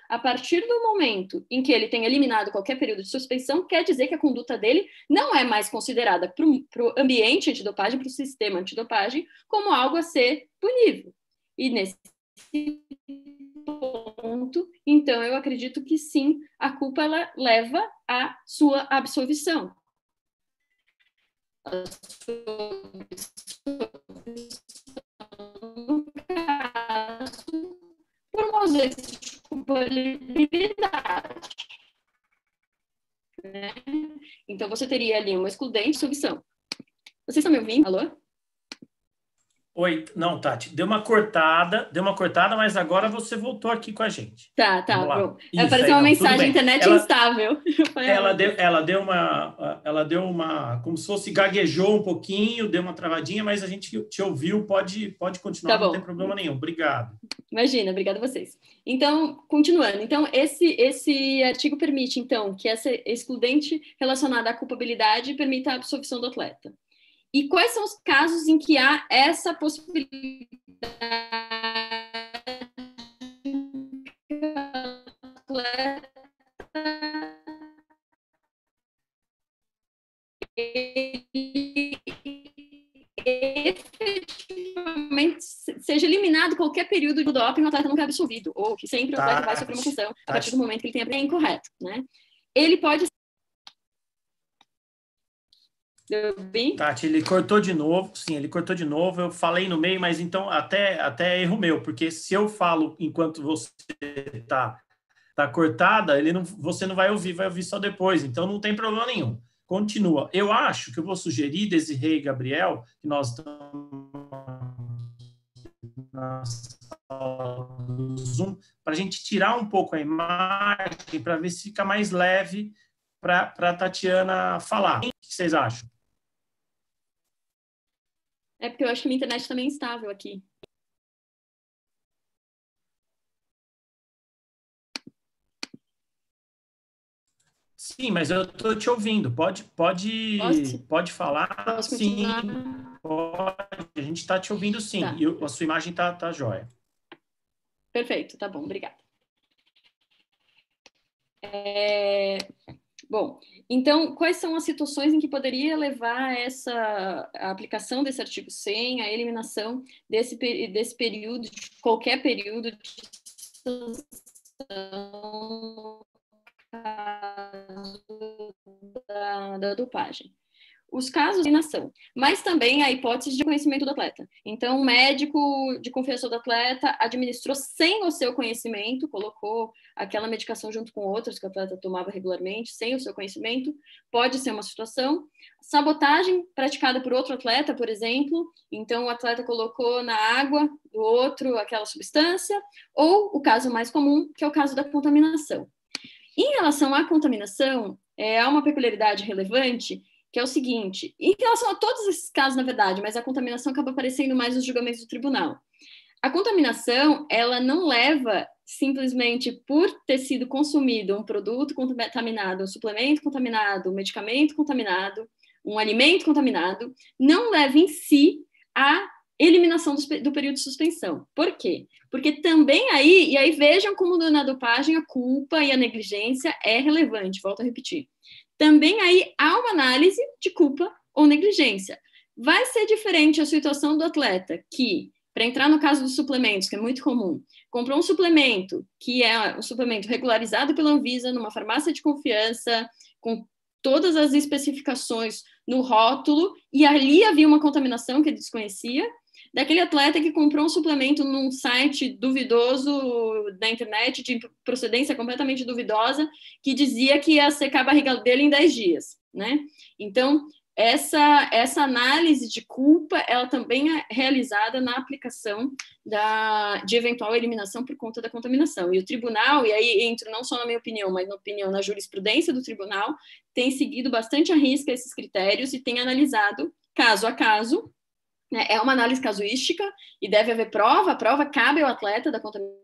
a partir do momento em que ele tem eliminado qualquer período de suspensão, quer dizer que a conduta dele não é mais considerada para o ambiente antidopagem, para o sistema antidopagem, como algo a ser punível. E nesse ponto, então, eu acredito que sim, a culpa ela leva à sua absolvição. No caso, por uma ausência de culpabilidade. Né? Então, você teria ali uma excludente de submissão. Vocês estão me ouvindo? Alô? Oi, não, Tati, deu uma cortada, mas agora você voltou aqui com a gente. Tá, bom. Apareceu uma mensagem, internet instável. Ela deu uma, como se fosse gaguejou um pouquinho, deu uma travadinha, mas a gente te ouviu, pode continuar, não tem problema nenhum. Obrigado. Imagina, obrigada a vocês. Então, continuando. Então, esse artigo permite, então, que essa excludente relacionada à culpabilidade permita a absolvição do atleta. E quais são os casos em que há essa possibilidade atleta efetivamente seja eliminado qualquer período do doping, o atleta nunca é absolvido, ou que sempre o atleta vai sofrer uma sanção a partir do momento que ele tem a incorreto, né? Ele pode... Deu bem? Tati, ele cortou de novo, sim, ele cortou de novo, eu falei no meio, mas então até erro meu, porque se eu falo enquanto você tá cortada, você não vai ouvir só depois, então não tem problema nenhum. Continua. Eu acho que eu vou sugerir, Desirê e Gabriel, que nós estamos na sala do Zoom, para a gente tirar um pouco a imagem, para ver se fica mais leve para a Tatiana falar. O que vocês acham? É porque eu acho que minha internet também é instável aqui. Sim, mas eu estou te ouvindo. Pode falar. Posso sim, continuar? pode. A gente está te ouvindo, sim. Tá. E a sua imagem tá jóia. Perfeito, tá bom, obrigada. Bom, então, quais são as situações em que poderia levar a aplicação desse artigo 100, a eliminação desse período, de qualquer período de sanção da dopagem? Os casos de eliminação, mas também a hipótese de conhecimento do atleta. Então, o médico de confiança do atleta administrou sem o seu conhecimento, colocou aquela medicação junto com outras que o atleta tomava regularmente, sem o seu conhecimento, pode ser uma situação. Sabotagem praticada por outro atleta, por exemplo, então o atleta colocou na água do outro aquela substância, ou o caso mais comum, que é o caso da contaminação. Em relação à contaminação, há uma peculiaridade relevante, que é o seguinte, em relação a todos esses casos, na verdade, mas a contaminação acaba aparecendo mais nos julgamentos do tribunal. A contaminação, ela não leva simplesmente por ter sido consumido um produto contaminado, um suplemento contaminado, um medicamento contaminado, um alimento contaminado, não leva em si a eliminação do período de suspensão. Por quê? Porque também aí vejam como na dopagem a culpa e a negligência é relevante, volto a repetir. Também aí há uma análise de culpa ou negligência. Vai ser diferente a situação do atleta que, para entrar no caso dos suplementos, que é muito comum, comprou um suplemento que é um suplemento regularizado pela Anvisa, numa farmácia de confiança, com todas as especificações no rótulo, e ali havia uma contaminação que ele desconhecia, daquele atleta que comprou um suplemento num site duvidoso da internet, de procedência completamente duvidosa, que dizia que ia secar a barriga dele em 10 dias, né? Então, essa análise de culpa, ela também é realizada na aplicação de eventual eliminação por conta da contaminação. E o tribunal, e aí entro não só na minha opinião, mas na opinião, na jurisprudência do tribunal, tem seguido bastante à risca esses critérios e tem analisado caso a caso. É uma análise casuística e deve haver prova, a prova cabe ao atleta da contaminação.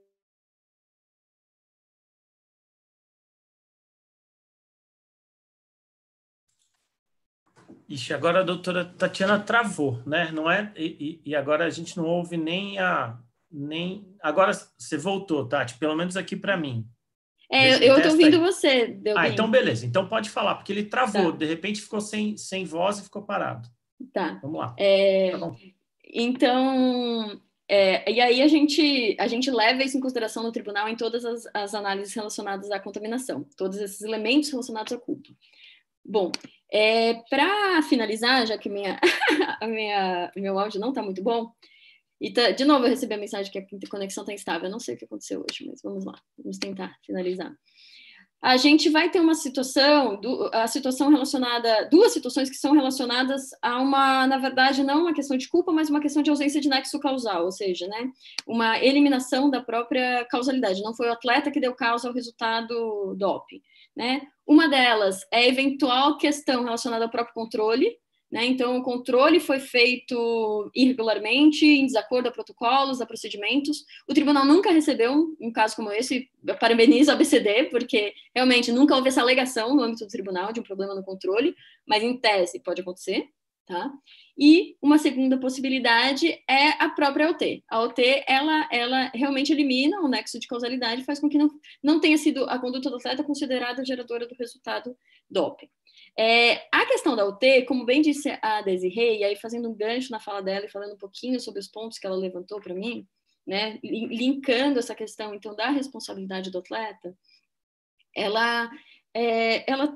Ixi, agora a doutora Tatiana travou, né? Não é? E agora a gente não ouve Agora você voltou, Tati, pelo menos aqui para mim. Eu estou ouvindo você, Delbin. Então beleza, então pode falar, porque ele travou, tá. De repente ficou sem voz e ficou parado. Tá. Vamos lá. Tá bom. Então, e aí a gente leva isso em consideração no tribunal em todas as análises relacionadas à contaminação, todos esses elementos relacionados à culpa. Bom, para finalizar, já que meu áudio não está muito bom, e de novo eu recebi a mensagem que a conexão está instável, eu não sei o que aconteceu hoje, mas vamos lá, vamos tentar finalizar. A gente vai ter uma situação, duas situações que são relacionadas a na verdade, não uma questão de culpa, mas uma questão de ausência de nexo causal, ou seja, né, uma eliminação da própria causalidade. Não foi o atleta que deu causa ao resultado doping, né? Uma delas é a eventual questão relacionada ao próprio controle, né? Então, o controle foi feito irregularmente, em desacordo a protocolos, a procedimentos. O tribunal nunca recebeu um caso como esse, eu parabenizo a ABCD, porque realmente nunca houve essa alegação no âmbito do tribunal de um problema no controle, mas em tese pode acontecer, tá? E uma segunda possibilidade é a própria OT. A OT, ela realmente elimina o nexo de causalidade e faz com que não tenha sido a conduta do atleta considerada geradora do resultado doping. A questão da OT, como bem disse a Desirê, e aí fazendo um gancho na fala dela e falando um pouquinho sobre os pontos que ela levantou para mim, né, linkando essa questão, então, da responsabilidade do atleta, ela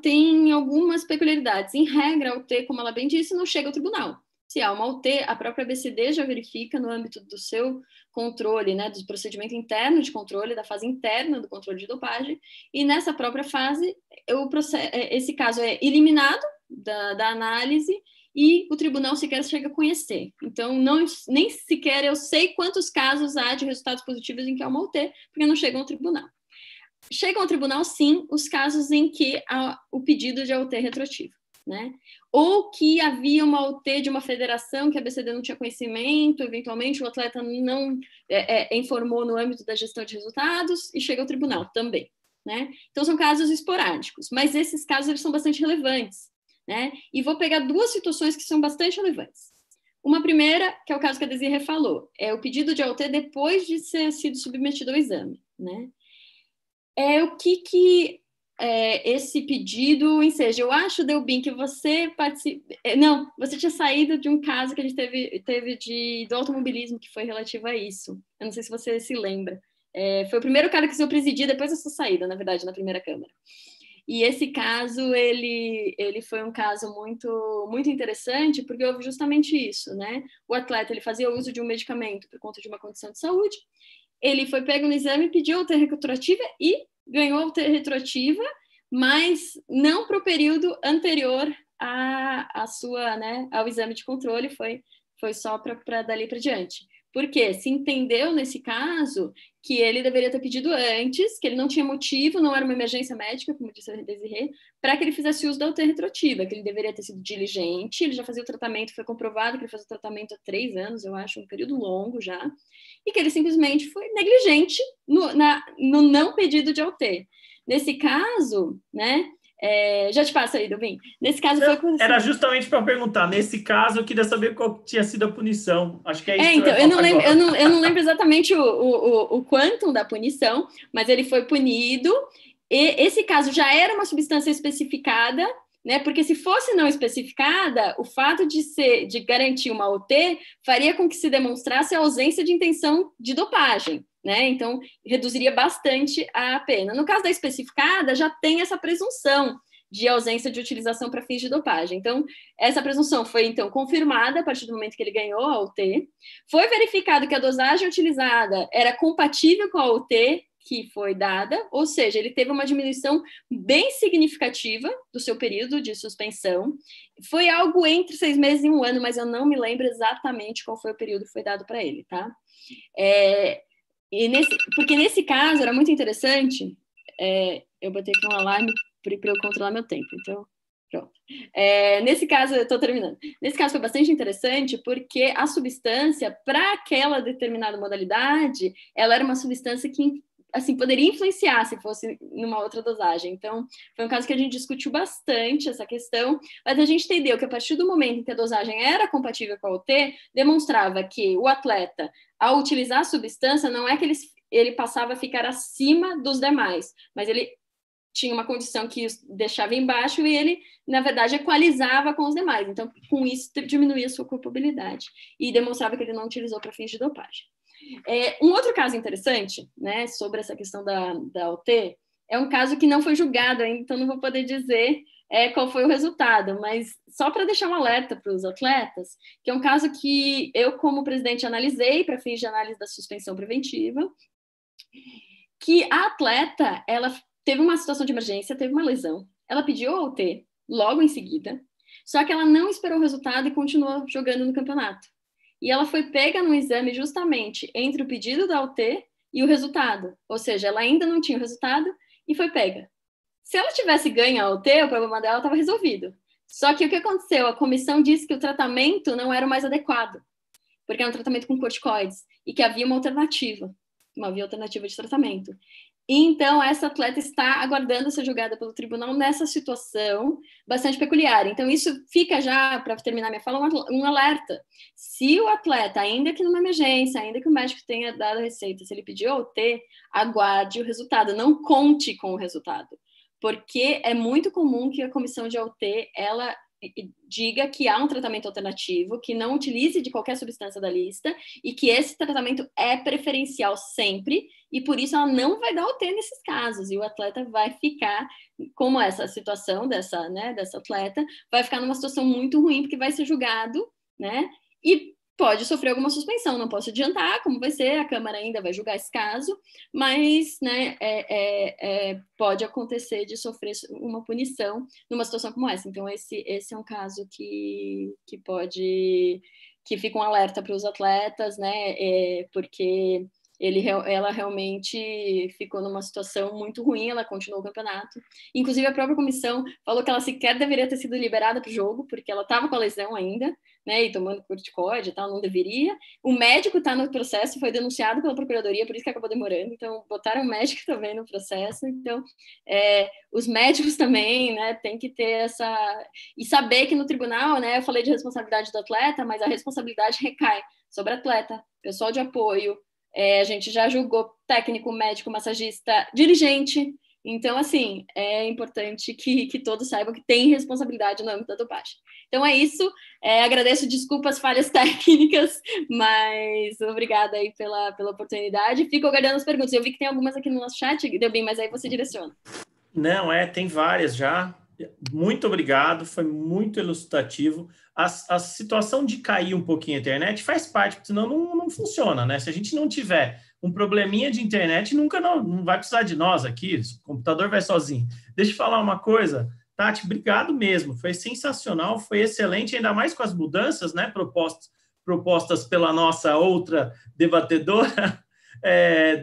tem algumas peculiaridades. Em regra, a OT, como ela bem disse, não chega ao tribunal. Se há uma OT, a própria ABCD já verifica no âmbito do seu controle, né, do procedimento interno de controle, da fase interna do controle de dopagem, e nessa própria fase, esse caso é eliminado da análise e o tribunal sequer chega a conhecer. Então, nem sequer eu sei quantos casos há de resultados positivos em que há uma OT, porque não chegam ao tribunal. Chegam ao tribunal, sim, os casos em que há o pedido de OT retroativa, né? Ou que havia uma OT de uma federação que a ABCD não tinha conhecimento, eventualmente o atleta não informou no âmbito da gestão de resultados e chega ao tribunal também, né? Então, são casos esporádicos, mas esses casos eles são bastante relevantes, né? E vou pegar duas situações que são bastante relevantes. Uma primeira, que é o caso que a Desirê falou, é o pedido de OT depois de ter sido submetido ao exame, né? O que esse pedido enseja. Eu acho, Delbin, que você não, você tinha saído de um caso que a gente teve do automobilismo que foi relativo a isso. Eu não sei se você se lembra. Foi o primeiro cara que eu presidi depois da sua saída, na verdade, na primeira Câmara. E esse caso, ele foi um caso muito, muito interessante, porque houve justamente isso, né? O atleta, ele fazia uso de um medicamento por conta de uma condição de saúde, ele foi pego no exame, pediu OT retroativa e ganhou a OT retroativa, mas não para o período anterior ao exame de controle, foi só para dali para diante. Porque se entendeu nesse caso que ele deveria ter pedido antes, que ele não tinha motivo, não era uma emergência médica, como disse a Desirê, para que ele fizesse uso da OT retroativa, que ele deveria ter sido diligente, ele já fazia o tratamento, foi comprovado que ele fazia o tratamento há 3 anos, eu acho, um período longo já, e que ele simplesmente foi negligente no não pedido de OT. Nesse caso, né, já te passo aí, Delbin. Nesse caso Era justamente para perguntar. Nesse caso, eu queria saber qual tinha sido a punição. Acho que é isso. Então, eu não lembro exatamente o quantum da punição, mas ele foi punido. E esse caso já era uma substância especificada, né? Porque se fosse não especificada, o fato de garantir uma OT faria com que se demonstrasse a ausência de intenção de dopagem, né? Então, reduziria bastante a pena. No caso da especificada, já tem essa presunção de ausência de utilização para fins de dopagem. Então, essa presunção foi, então, confirmada a partir do momento que ele ganhou a OT. Foi verificado que a dosagem utilizada era compatível com a OT que foi dada, ou seja, ele teve uma diminuição bem significativa do seu período de suspensão. Foi algo entre 6 meses e 1 ano, mas eu não me lembro exatamente qual foi o período que foi dado para ele, tá? Porque nesse caso era muito interessante, eu botei aqui um alarme para eu controlar meu tempo, então pronto. Nesse caso, eu estou terminando. Nesse caso foi bastante interessante porque a substância, para aquela determinada modalidade, ela era uma substância que assim, poderia influenciar se fosse numa outra dosagem. Então, foi um caso que a gente discutiu bastante essa questão, mas a gente entendeu que a partir do momento em que a dosagem era compatível com a OT, demonstrava que o atleta, ao utilizar a substância, não é que ele passava a ficar acima dos demais, mas ele tinha uma condição que deixava embaixo e ele, na verdade, equalizava com os demais. Então, com isso, diminuía a sua culpabilidade e demonstrava que ele não utilizou para fins de dopagem. Um outro caso interessante, né, sobre essa questão da OT, é um caso que não foi julgado ainda, então não vou poder dizer qual foi o resultado, mas só para deixar um alerta para os atletas, que é um caso que eu, como presidente, analisei para fins de análise da suspensão preventiva, que a atleta, ela teve uma situação de emergência, teve uma lesão, ela pediu a OT logo em seguida, só que ela não esperou o resultado e continuou jogando no campeonato. E ela foi pega no exame justamente entre o pedido da OT e o resultado. Ou seja, ela ainda não tinha o resultado e foi pega. Se ela tivesse ganho a OT, o problema dela estava resolvido. Só que o que aconteceu? A comissão disse que o tratamento não era o mais adequado, porque era um tratamento com corticoides e que havia uma alternativa de tratamento. Então, essa atleta está aguardando ser julgada pelo tribunal nessa situação bastante peculiar. Então, isso fica já, para terminar minha fala, um alerta. Se o atleta, ainda que numa emergência, ainda que o médico tenha dado a receita, se ele pediu OT, aguarde o resultado, não conte com o resultado. Porque é muito comum que a comissão de OT, ela diga que há um tratamento alternativo, que não utilize de qualquer substância da lista e que esse tratamento é preferencial sempre e por isso ela não vai dar OT nesses casos e o atleta vai ficar, como essa situação dessa atleta, vai ficar numa situação muito ruim porque vai ser julgado, né? E pode sofrer alguma suspensão, não posso adiantar como vai ser, a Câmara ainda vai julgar esse caso, mas né, pode acontecer de sofrer uma punição numa situação como essa. Então, esse é um caso que fica um alerta para os atletas, né, porque ela realmente ficou numa situação muito ruim, ela continuou o campeonato. Inclusive, a própria comissão falou que ela sequer deveria ter sido liberada para o jogo, porque ela estava com a lesão ainda, né, e tomando corticoide e tal, não deveria. O médico está no processo, foi denunciado pela procuradoria, por isso que acabou demorando. Então, botaram o médico também no processo. Então, os médicos também, né, tem que ter essa... E saber que no tribunal, né, eu falei de responsabilidade do atleta, mas a responsabilidade recai sobre atleta, pessoal de apoio, a gente já julgou técnico, médico, massagista, dirigente. Então, assim, é importante que todos saibam que tem responsabilidade no âmbito da dopagem. Então, é isso. Agradeço desculpas, falhas técnicas, mas obrigada aí pela oportunidade. Fico aguardando as perguntas. Eu vi que tem algumas aqui no nosso chat, Delbin, mas aí você direciona. Não, tem várias já. Muito obrigado, foi muito elucidativo. A situação de cair um pouquinho a internet faz parte, porque senão não funciona, né? Se a gente não tiver um probleminha de internet, nunca não vai precisar de nós aqui, o computador vai sozinho. Deixa eu falar uma coisa, Tati, obrigado mesmo, foi sensacional, foi excelente, ainda mais com as mudanças, né, propostas pela nossa outra debatedora.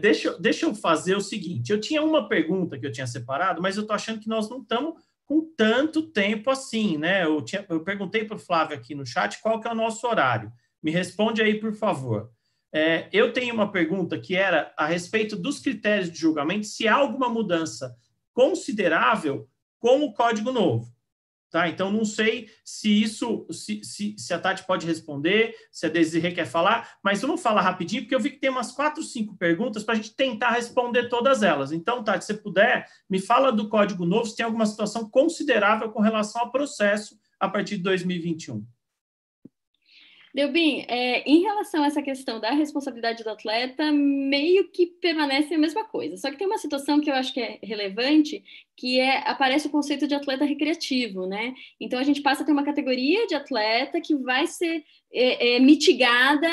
Deixa eu fazer o seguinte, eu tinha uma pergunta que eu tinha separado, mas eu estou achando que nós não estamos com tanto tempo assim, né? Eu perguntei para o Flávio aqui no chat qual que é o nosso horário. Me responde aí, por favor. Eu tenho uma pergunta que era a respeito dos critérios de julgamento, se há alguma mudança considerável com o Código Novo. Tá? Então, não sei se a Tati pode responder, se a Desirê quer falar, mas vamos falar rapidinho, porque eu vi que tem umas 4, 5 perguntas para a gente tentar responder todas elas. Então, Tati, se puder, me fala do Código Novo, se tem alguma situação considerável com relação ao processo a partir de 2021. Delbin, em relação a essa questão da responsabilidade do atleta, meio que permanece a mesma coisa. Só que tem uma situação que eu acho que é relevante, que aparece o conceito de atleta recreativo, né? Então, a gente passa a ter uma categoria de atleta que vai ser mitigada,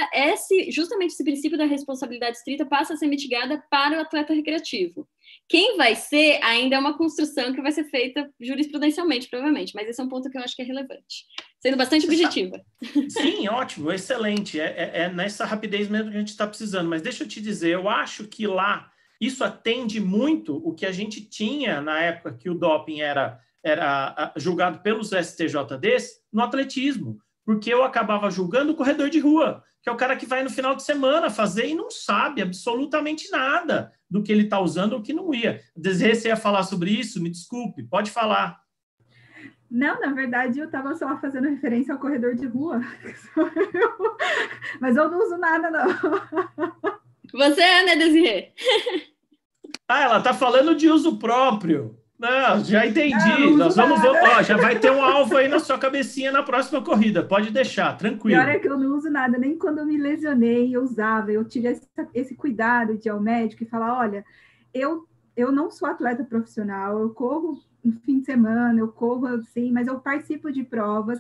justamente esse princípio da responsabilidade estrita passa a ser mitigada para o atleta recreativo. Quem vai ser ainda é uma construção que vai ser feita jurisprudencialmente, provavelmente, mas esse é um ponto que eu acho que é relevante. Sendo bastante objetiva. Sim, ótimo, excelente. É nessa rapidez mesmo que a gente está precisando. Mas deixa eu te dizer, eu acho que lá isso atende muito o que a gente tinha na época que o doping era julgado pelos STJDs no atletismo, porque eu acabava julgando o corredor de rua, que é o cara que vai no final de semana fazer e não sabe absolutamente nada do que ele está usando ou que não ia. Desirê, você ia falar sobre isso? Me desculpe, pode falar. Não, na verdade, eu estava só fazendo referência ao corredor de rua. Mas eu não uso nada, não. Você é, né, Desirê? Ela está falando de uso próprio. Não, já entendi. Nós vamos já vai ter um alvo aí na sua cabecinha na próxima corrida. Pode deixar, tranquilo. Pior é que eu não uso nada, nem quando eu me lesionei, eu usava. Eu tive esse cuidado de ir ao médico e falar, olha, eu não sou atleta profissional, eu corro no fim de semana, eu corro assim, mas eu participo de provas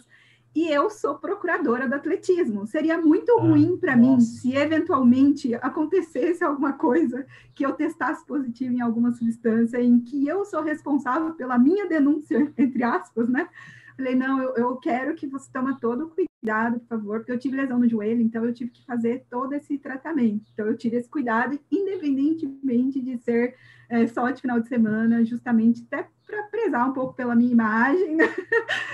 e eu sou procuradora do atletismo. Seria muito ruim para mim se eventualmente acontecesse alguma coisa que eu testasse positivo em alguma substância em que eu sou responsável pela minha denúncia, entre aspas, né? Falei, não, eu quero que você tome todo o cuidado, por favor, porque eu tive lesão no joelho, então eu tive que fazer todo esse tratamento. Então eu tive esse cuidado, independentemente de ser só de final de semana, justamente até para prezar um pouco pela minha imagem, né?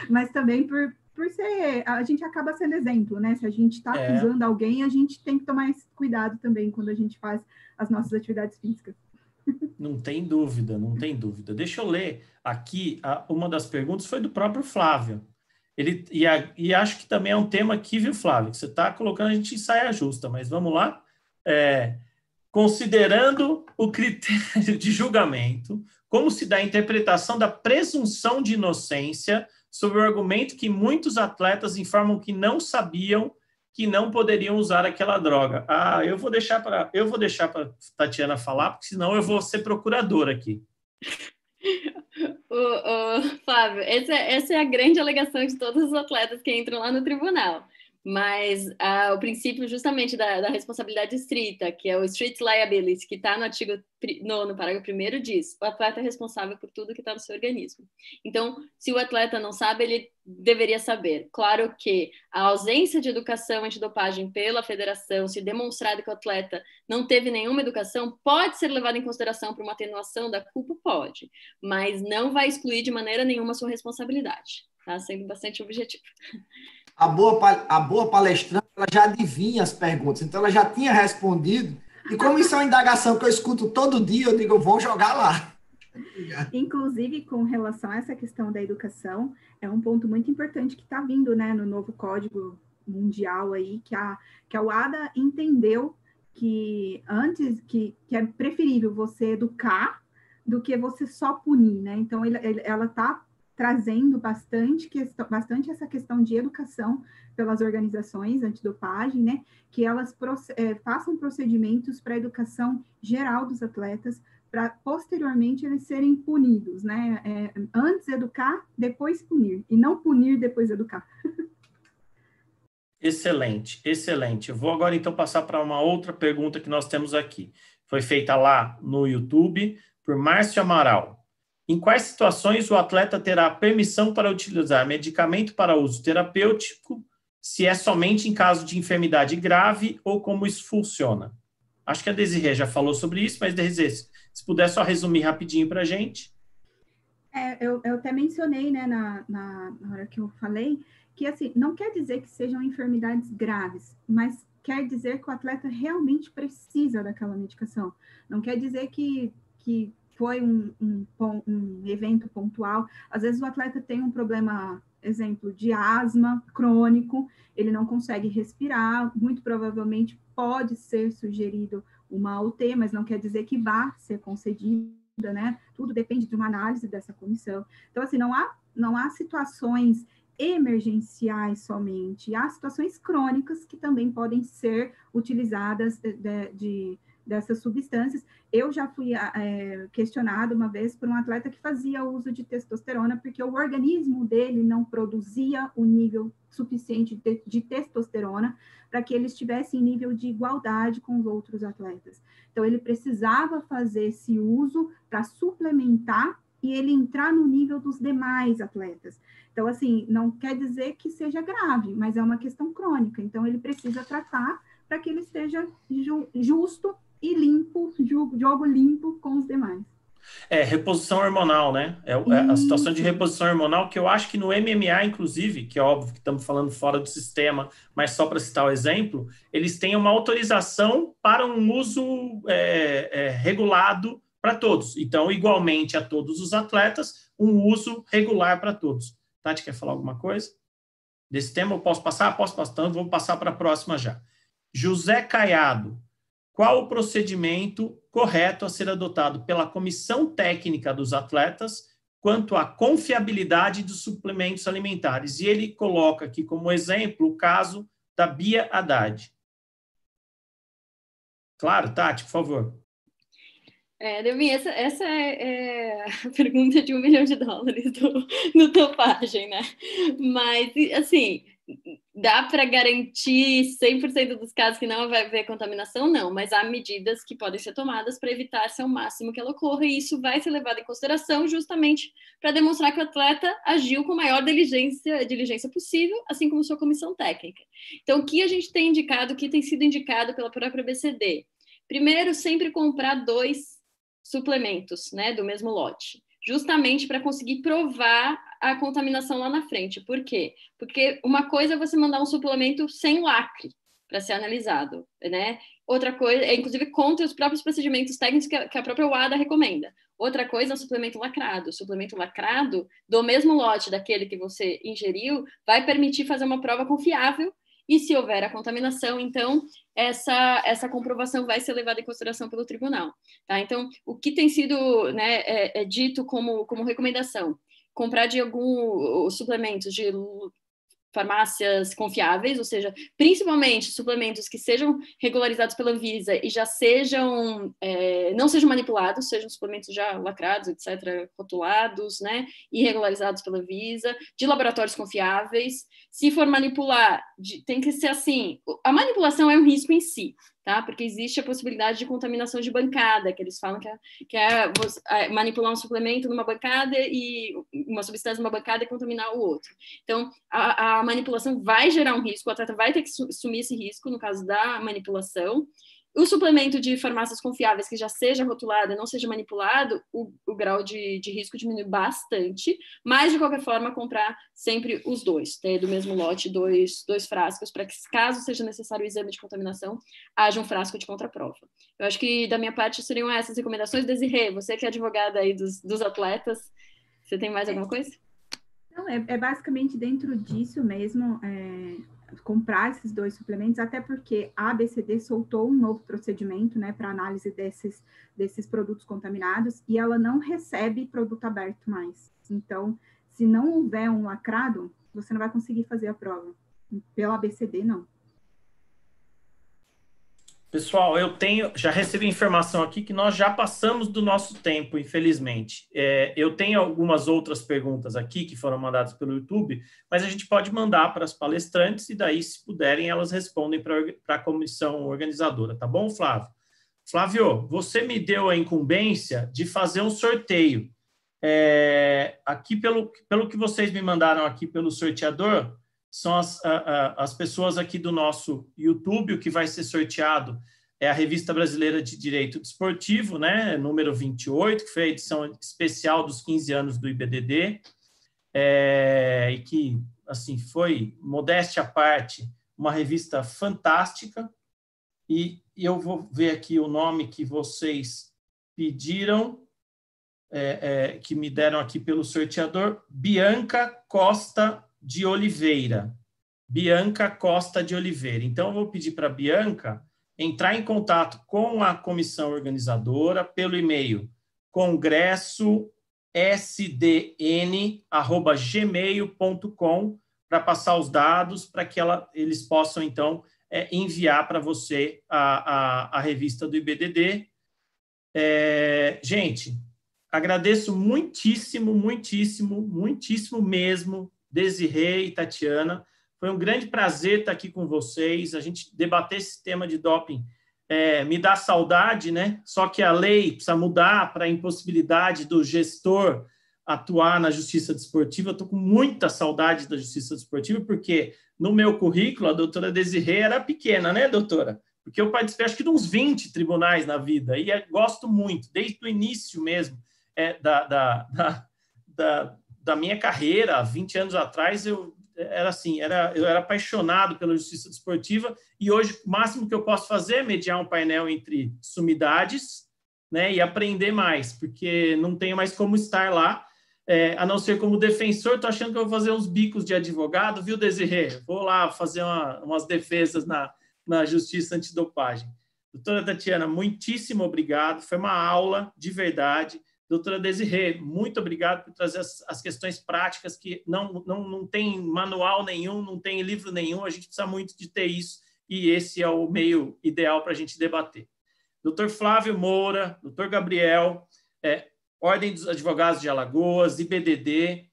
Mas também por ser, a gente acaba sendo exemplo, né? Se a gente está acusando alguém, a gente tem que tomar esse cuidado também quando a gente faz as nossas atividades físicas. Não tem dúvida, não tem dúvida. Deixa eu ler aqui, uma das perguntas foi do próprio Flávio. E acho que também é um tema aqui, viu, Flávio? Que você está colocando a gente em saia justa, mas vamos lá. Considerando o critério de julgamento, como se dá a interpretação da presunção de inocência sobre o argumento que muitos atletas informam que não sabiam que não poderiam usar aquela droga. Eu vou deixar para Tatiana falar, porque senão eu vou ser procurador aqui. Flávio, essa é a grande alegação de todos os atletas que entram lá no tribunal. Mas o princípio justamente da responsabilidade estrita, que é o strict liability, que está no artigo 9º, parágrafo 1º, diz: o atleta é responsável por tudo que está no seu organismo. Então, se o atleta não sabe, ele deveria saber. Claro que a ausência de educação antidopagem pela federação, se demonstrado que o atleta não teve nenhuma educação, pode ser levado em consideração para uma atenuação da culpa? Pode, mas não vai excluir de maneira nenhuma a sua responsabilidade. Tá sendo bastante objetivo. A boa palestrante, ela já adivinha as perguntas, então ela já tinha respondido, e como isso é uma indagação que eu escuto todo dia, eu digo, eu vou jogar lá. Inclusive, com relação a essa questão da educação, é um ponto muito importante que está vindo, né, no novo Código Mundial aí, que a UADA entendeu que é preferível você educar do que você só punir, né? Então, ela está trazendo bastante essa questão de educação pelas organizações antidopagem, né, que elas façam procedimentos para a educação geral dos atletas, para posteriormente eles serem punidos, né, antes educar, depois punir, e não punir, depois educar. Excelente, excelente. Eu vou agora, então, passar para uma outra pergunta que nós temos aqui. Foi feita lá no YouTube por Márcio Amaral. Em quais situações o atleta terá permissão para utilizar medicamento para uso terapêutico, se é somente em caso de enfermidade grave ou como isso funciona? Acho que a Desirê já falou sobre isso, mas, Desirê, se puder só resumir rapidinho para a gente. Eu até mencionei, né, na hora que eu falei, que assim, não quer dizer que sejam enfermidades graves, mas quer dizer que o atleta realmente precisa daquela medicação. Não quer dizer que foi um evento pontual. Às vezes o atleta tem um problema, exemplo, de asma crônico, ele não consegue respirar, muito provavelmente pode ser sugerido uma UT, mas não quer dizer que vá ser concedida, né? Tudo depende de uma análise dessa comissão. Então, assim, não há situações emergenciais somente, há situações crônicas que também podem ser utilizadas dessas substâncias. Eu já fui questionado uma vez por um atleta que fazia uso de testosterona porque o organismo dele não produzia o nível suficiente de testosterona para que ele estivesse em nível de igualdade com os outros atletas. Então, ele precisava fazer esse uso para suplementar e ele entrar no nível dos demais atletas. Então, assim, não quer dizer que seja grave, mas é uma questão crônica. Então, ele precisa tratar para que ele esteja justo e limpo, jogo limpo com os demais. Reposição hormonal, né? É a situação de reposição hormonal, que eu acho que no MMA, inclusive, que é óbvio que estamos falando fora do sistema, mas só para citar o exemplo, eles têm uma autorização para um uso regulado para todos. Então, igualmente a todos os atletas, um uso regular para todos. Tati, quer falar alguma coisa? Desse tema eu posso passar? Posso passar, então vou passar para a próxima já. José Caiado. Qual o procedimento correto a ser adotado pela comissão técnica dos atletas quanto à confiabilidade dos suplementos alimentares? E ele coloca aqui como exemplo o caso da Bia Haddad. Claro, Tati, por favor. Delmin, essa é a pergunta de $1 milhão no Dopagem, né? Mas, assim, dá para garantir 100% dos casos que não vai haver contaminação? Não, mas há medidas que podem ser tomadas para evitar-se ao máximo que ela ocorra, e isso vai ser levado em consideração justamente para demonstrar que o atleta agiu com a maior diligência possível, assim como sua comissão técnica. Então, o que a gente tem indicado, o que tem sido indicado pela própria BCD? Primeiro, sempre comprar 2 suplementos, né, do mesmo lote, justamente para conseguir provar a contaminação lá na frente. Por quê? Porque uma coisa é você mandar um suplemento sem lacre, para ser analisado, né? Outra coisa é, inclusive, contra os próprios procedimentos técnicos que a própria UADA recomenda. Outra coisa é o suplemento lacrado. O suplemento lacrado, do mesmo lote daquele que você ingeriu, vai permitir fazer uma prova confiável e, se houver a contaminação, então, essa comprovação vai ser levada em consideração pelo tribunal. Tá? Então, o que tem sido, né, dito como recomendação? Comprar de alguns suplementos de farmácias confiáveis, ou seja, principalmente suplementos que sejam regularizados pela Anvisa e já sejam, não sejam manipulados, sejam suplementos já lacrados, etc., rotulados, né, e regularizados pela Anvisa, de laboratórios confiáveis. Se for manipular, tem que ser assim, a manipulação é um risco em si, tá? Porque existe a possibilidade de contaminação de bancada, que eles falam que é manipular um suplemento numa bancada e uma substância numa bancada e contaminar o outro. Então, a manipulação vai gerar um risco, o atleta vai ter que assumir esse risco no caso da manipulação. O suplemento de farmácias confiáveis que já seja rotulado e não seja manipulado, o grau de risco diminui bastante, mas, de qualquer forma, comprar sempre os dois, ter do mesmo lote dois frascos, para que, caso seja necessário o exame de contaminação, haja um frasco de contraprova. Eu acho que, da minha parte, seriam essas recomendações. Desirê, você que é advogada aí dos atletas, você tem mais alguma coisa? Não, é basicamente dentro disso mesmo, comprar esses dois suplementos, até porque a ABCD soltou um novo procedimento, né, para análise desses produtos contaminados, e ela não recebe produto aberto mais. Então, se não houver um lacrado, você não vai conseguir fazer a prova. Pela ABCD, não. Pessoal, já recebi informação aqui que nós já passamos do nosso tempo, infelizmente. Eu tenho algumas outras perguntas aqui que foram mandadas pelo YouTube, mas a gente pode mandar para as palestrantes e daí, se puderem, elas respondem para a comissão organizadora, tá bom, Flávio? Flávio, você me deu a incumbência de fazer um sorteio. Aqui, pelo que vocês me mandaram aqui pelo sorteador, são as pessoas aqui do nosso YouTube. O que vai ser sorteado é a Revista Brasileira de Direito Desportivo, né, número 28, que foi a edição especial dos 15 anos do IBDD, e que, assim, foi, modéstia à parte, uma revista fantástica. E eu vou ver aqui o nome que vocês pediram, que me deram aqui pelo sorteador: Bianca Costa de Oliveira. Bianca Costa de Oliveira. Então, eu vou pedir para a Bianca entrar em contato com a comissão organizadora pelo e-mail congressosdn@gmail.com para passar os dados para que eles possam, então, enviar para você a revista do IBDD. Gente, agradeço muitíssimo, muitíssimo, muitíssimo mesmo, Desirê e Tatiana. Foi um grande prazer estar aqui com vocês. A gente debater esse tema de doping me dá saudade, né? Só que a lei precisa mudar para a impossibilidade do gestor atuar na justiça desportiva. Eu estou com muita saudade da justiça desportiva, porque no meu currículo a doutora Desirê era pequena, né, doutora? Porque eu participei, acho que, de uns 20 tribunais na vida, e gosto muito, desde o início mesmo da minha carreira, 20 anos atrás, eu era apaixonado pela justiça desportiva, e hoje o máximo que eu posso fazer é mediar um painel entre sumidades, né, e aprender mais, porque não tenho mais como estar lá, a não ser como defensor. Estou achando que eu vou fazer uns bicos de advogado, viu, Desirê? Vou lá fazer umas defesas na justiça antidopagem. Doutora Tatiana, muitíssimo obrigado, foi uma aula de verdade. Doutora Desirê, muito obrigado por trazer as questões práticas, que não tem manual nenhum, não tem livro nenhum, a gente precisa muito de ter isso, e esse é o meio ideal para a gente debater. Doutor Flávio Moura, doutor Gabriel, Ordem dos Advogados de Alagoas, IBDD,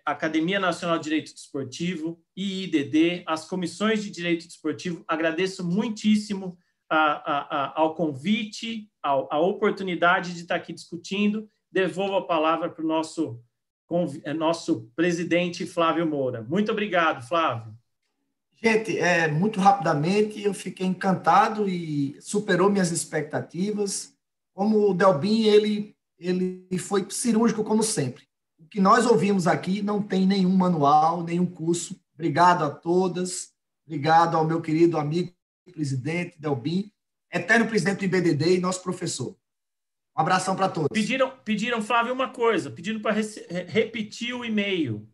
Academia Nacional de Direito Desportivo, IIDD, as comissões de Direito Desportivo, agradeço muitíssimo ao convite, a oportunidade de estar aqui discutindo. Devolvo a palavra para o nosso presidente, Flávio Moura. Muito obrigado, Flávio. Gente, muito rapidamente, eu fiquei encantado e superou minhas expectativas. Como o Delbin, ele foi cirúrgico como sempre. O que nós ouvimos aqui não tem nenhum manual, nenhum curso. Obrigado a todas, obrigado ao meu querido amigo presidente, Delbim, eterno presidente do IBDD e nosso professor. Um abração para todos. Pediram, Flávio, uma coisa, pediram para repetir o e-mail.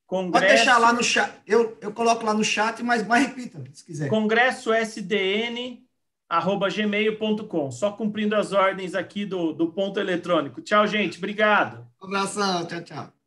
Congresso... Pode deixar lá no chat, eu coloco lá no chat, mas repita, se quiser. congressosdn@gmail.com. Só cumprindo as ordens aqui do ponto eletrônico. Tchau, gente. Obrigado. Um abração. Tchau, tchau.